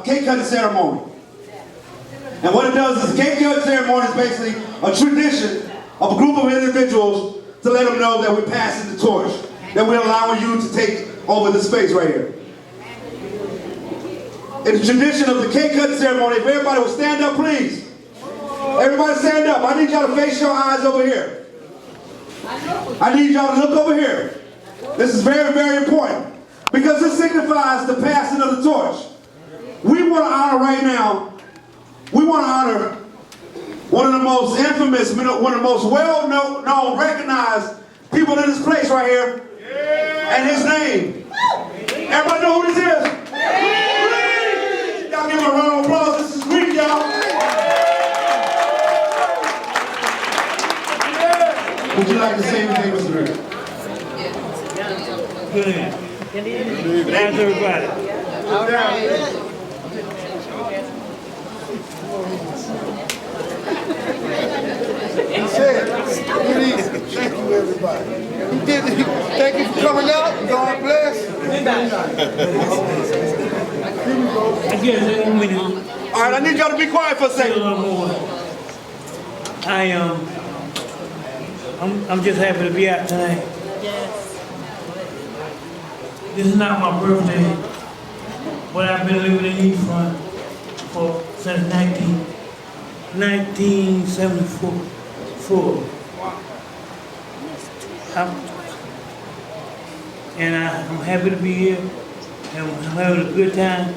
cake cutting ceremony. And what it does is the cake cutting ceremony is basically a tradition of a group of individuals to let them know that we're passing the torch, that we're allowing you to take over the space right here. In the tradition of the cake cutting ceremony, if everybody would stand up, please. Everybody stand up. I need y'all to face your eyes over here. I need y'all to look over here. This is very, very important, because this signifies the passing of the torch. We want to honor right now, we want to honor one of the most infamous, one of the most well-known, recognized people in this place right here, and his name. Everybody know who this is? Y'all give him a round of applause. This is Reed, y'all. Would you like to say anything, Mr. Griffin? Good. How's everybody? All right. Thank you, everybody. Thank you for coming out. God bless. All right, I need y'all to be quiet for a second. I'm just happy to be out tonight. This is not my birthday, but I've been living in Eastfront since 1974. I'm happy to be here, and I'm having a good time.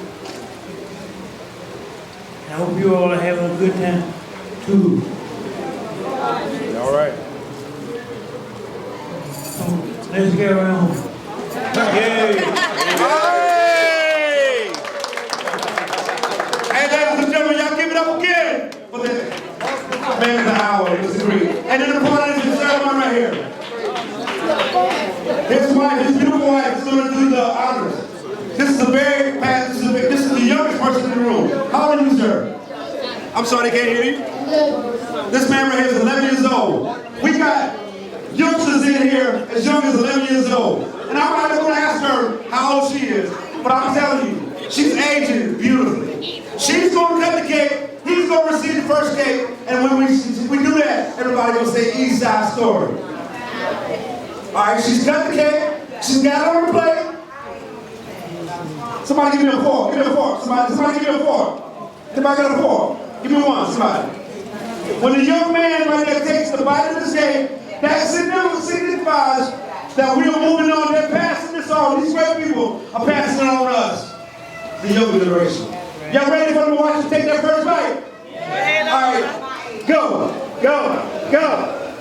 I hope you all are having a good time too. All right. Let's get around. Hey! Hey, ladies and gentlemen, y'all give it up again for the man of the hour, Mr. Green. And then the part of this ceremony right here. His wife, his beautiful wife, is going to do the honors. This is the youngest person in the room. How old are you, sir? I'm sorry, they can't hear you. This man right here is 11 years old. We got youngsters in here as young as 11 years old. And I'm not going to ask her how old she is, but I'm telling you, she's aging beautifully. She's going to cut the cake, he's going to receive the first cake, and when we do that, everybody will say EastSide Story. All right, she's cut the cake, she's got it on the plate. Somebody give me a fork, give me a fork. Somebody give me a fork. Somebody got a fork. Give me one, somebody. When the young man right there takes the bite of this cake, that signifies that we are moving on. They're passing this on. These great people are passing it on to us, the younger generation. Y'all ready for them to watch us take their first bite? All right, go, go, go,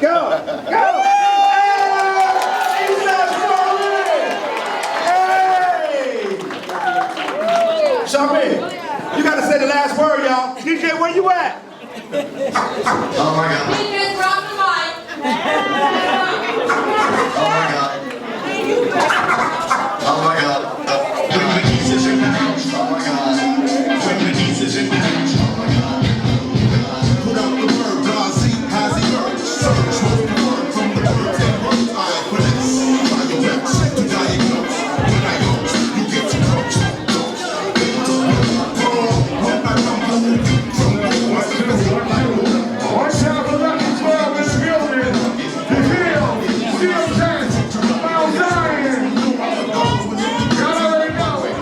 go, go. Sharmeen, you gotta say the last word, y'all. DJ, where you at? Oh my God. DJ, drop the mic. Oh my God. When the geese is in the house. Oh my God. When the geese is in the house. Oh my God. Put out the word, God see, has he heard? Search for the word from the word and words I finesse. By your reps to diagnose. When I go, you get to coach. One shot for Lucky 12 in the building. The Hill, Steel Giants, Mount Zion. Y'all already know it.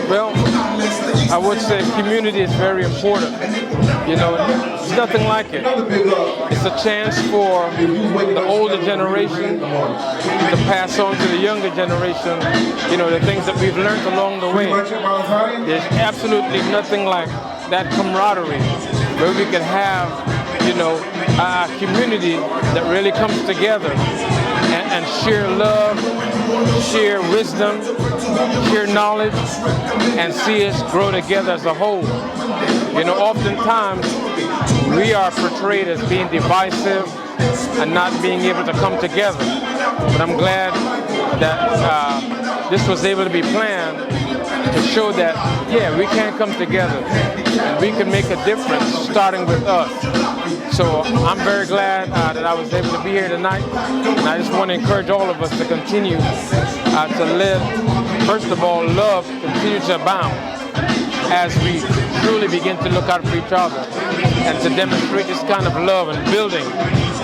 Well, I would say community is very important. You know, there's nothing like it. It's a chance for the older generation to pass on to the younger generation, you know, the things that we've learned along the way. There's absolutely nothing like that camaraderie where we can have, you know, a community that really comes together and share love, share wisdom, share knowledge, and see us grow together as a whole. You know, oftentimes we are portrayed as being divisive and not being able to come together. But I'm glad that this was able to be planned to show that, yeah, we can come together and we can make a difference starting with us. So I'm very glad that I was able to be here tonight, and I just want to encourage all of us to continue to live, first of all, love continue to abound as we truly begin to look out for each other and to demonstrate this kind of love and building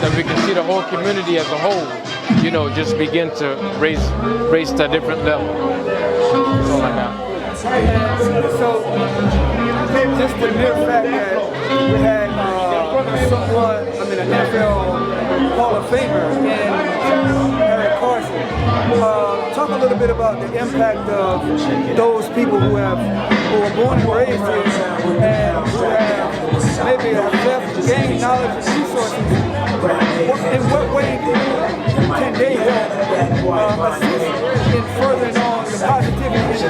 that we can see the whole community as a whole, you know, just begin to raise to a different level. That's all I got. So, just the mere fact that we had someone, an NFL Hall of Famer in Carson. Talk a little bit about the impact of those people who are born and raised here and who have maybe gained knowledge and resources. In what way can they help assist in furthering on the positivity?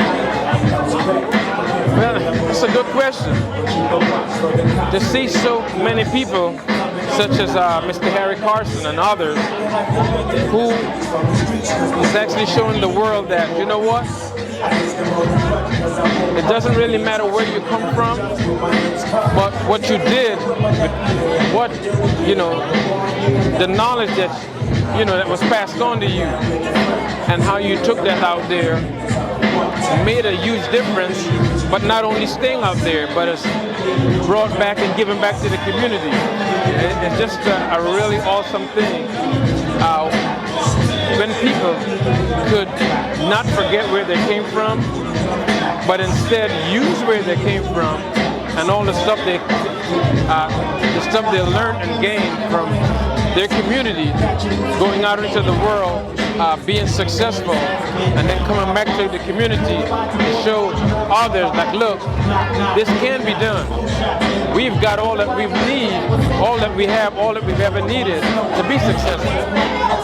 Well, it's a good question. To see so many people such as Mr. Harry Carson and others, who is actually showing the world that, you know what? It doesn't really matter where you come from, but what you did, what, you know, the knowledge that, you know, that was passed on to you, and how you took that out there made a huge difference, but not only staying out there, but it's brought back and given back to the community. It's just a really awesome thing. When people could not forget where they came from, but instead use where they came from and all the stuff they learned and gained from their community, going out into the world, being successful, and then coming back to the community to show others, like, look, this can be done. We've got all that we need, all that we have, all that we've ever needed to be successful.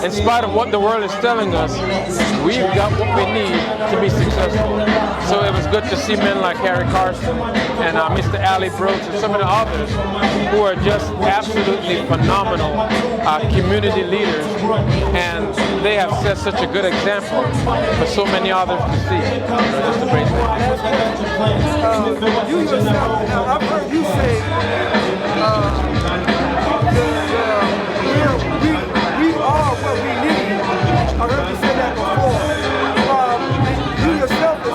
In spite of what the world is telling us, we've got what we need to be successful. So it was good to see men like Harry Carson and Mr. Allie Brooks and some of the others who are just absolutely phenomenal community leaders, and they have set such a good example for so many others to see. Just a great thing. You yourself, I've heard you say we are what we need. I heard you say that before. You yourself has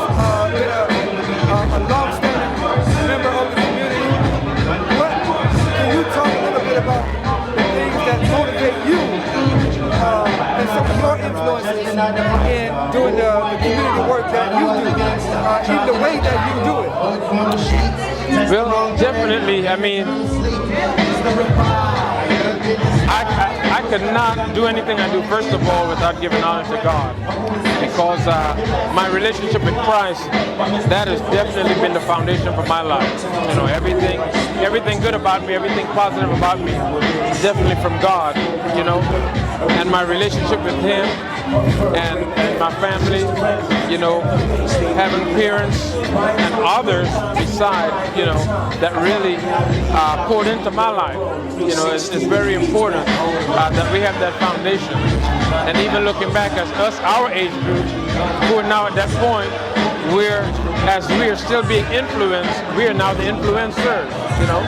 been a long-standing member of the community. Can you talk a little bit about the things that motivate you and some of your influences in doing the community work that you do, in the way that you do it? Well, definitely. I mean, I could not do anything I do, first of all, without giving honor to God. Because my relationship with Christ, that has definitely been the foundation for my life. You know, everything good about me, everything positive about me is definitely from God, you know. And my relationship with Him and my family, you know, having parents and others beside, you know, that really poured into my life. You know, it's very important that we have that foundation. And even looking back at us, our age group, who are now at that point where, as we are still being influenced, we are now the influencers, you know.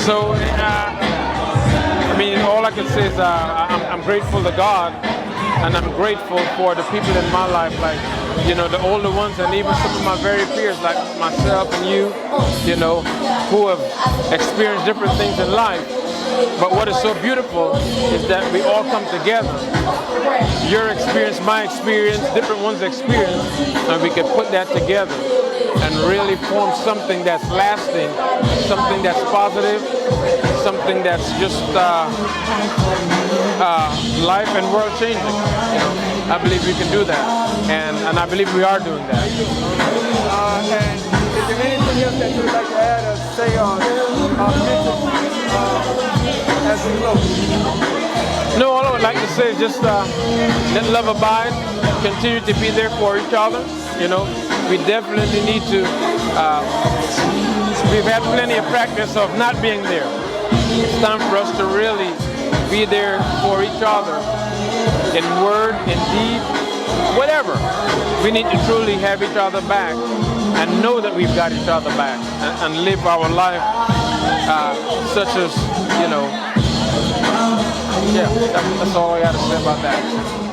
So, I mean, all I can say is I'm grateful to God, and I'm grateful for the people in my life, like, you know, the older ones, and even some of my very peers, like myself and you know, who have experienced different things in life. But what is so beautiful is that we all come together. Your experience, my experience, different ones' experience, and we can put that together and really form something that's lasting, something that's positive, something that's just life and world changing. You know, I believe we can do that, and I believe we are doing that. And is there anything else that you would like to add or say as we close? No, all I would like to say is just let love abide, continue to be there for each other. You know, we definitely need to, we've had plenty of practice of not being there. It's time for us to really be there for each other in word, in deed, whatever. We need to truly have each other back and know that we've got each other back and live our life such as, you know, yeah, that's all I got to say about that.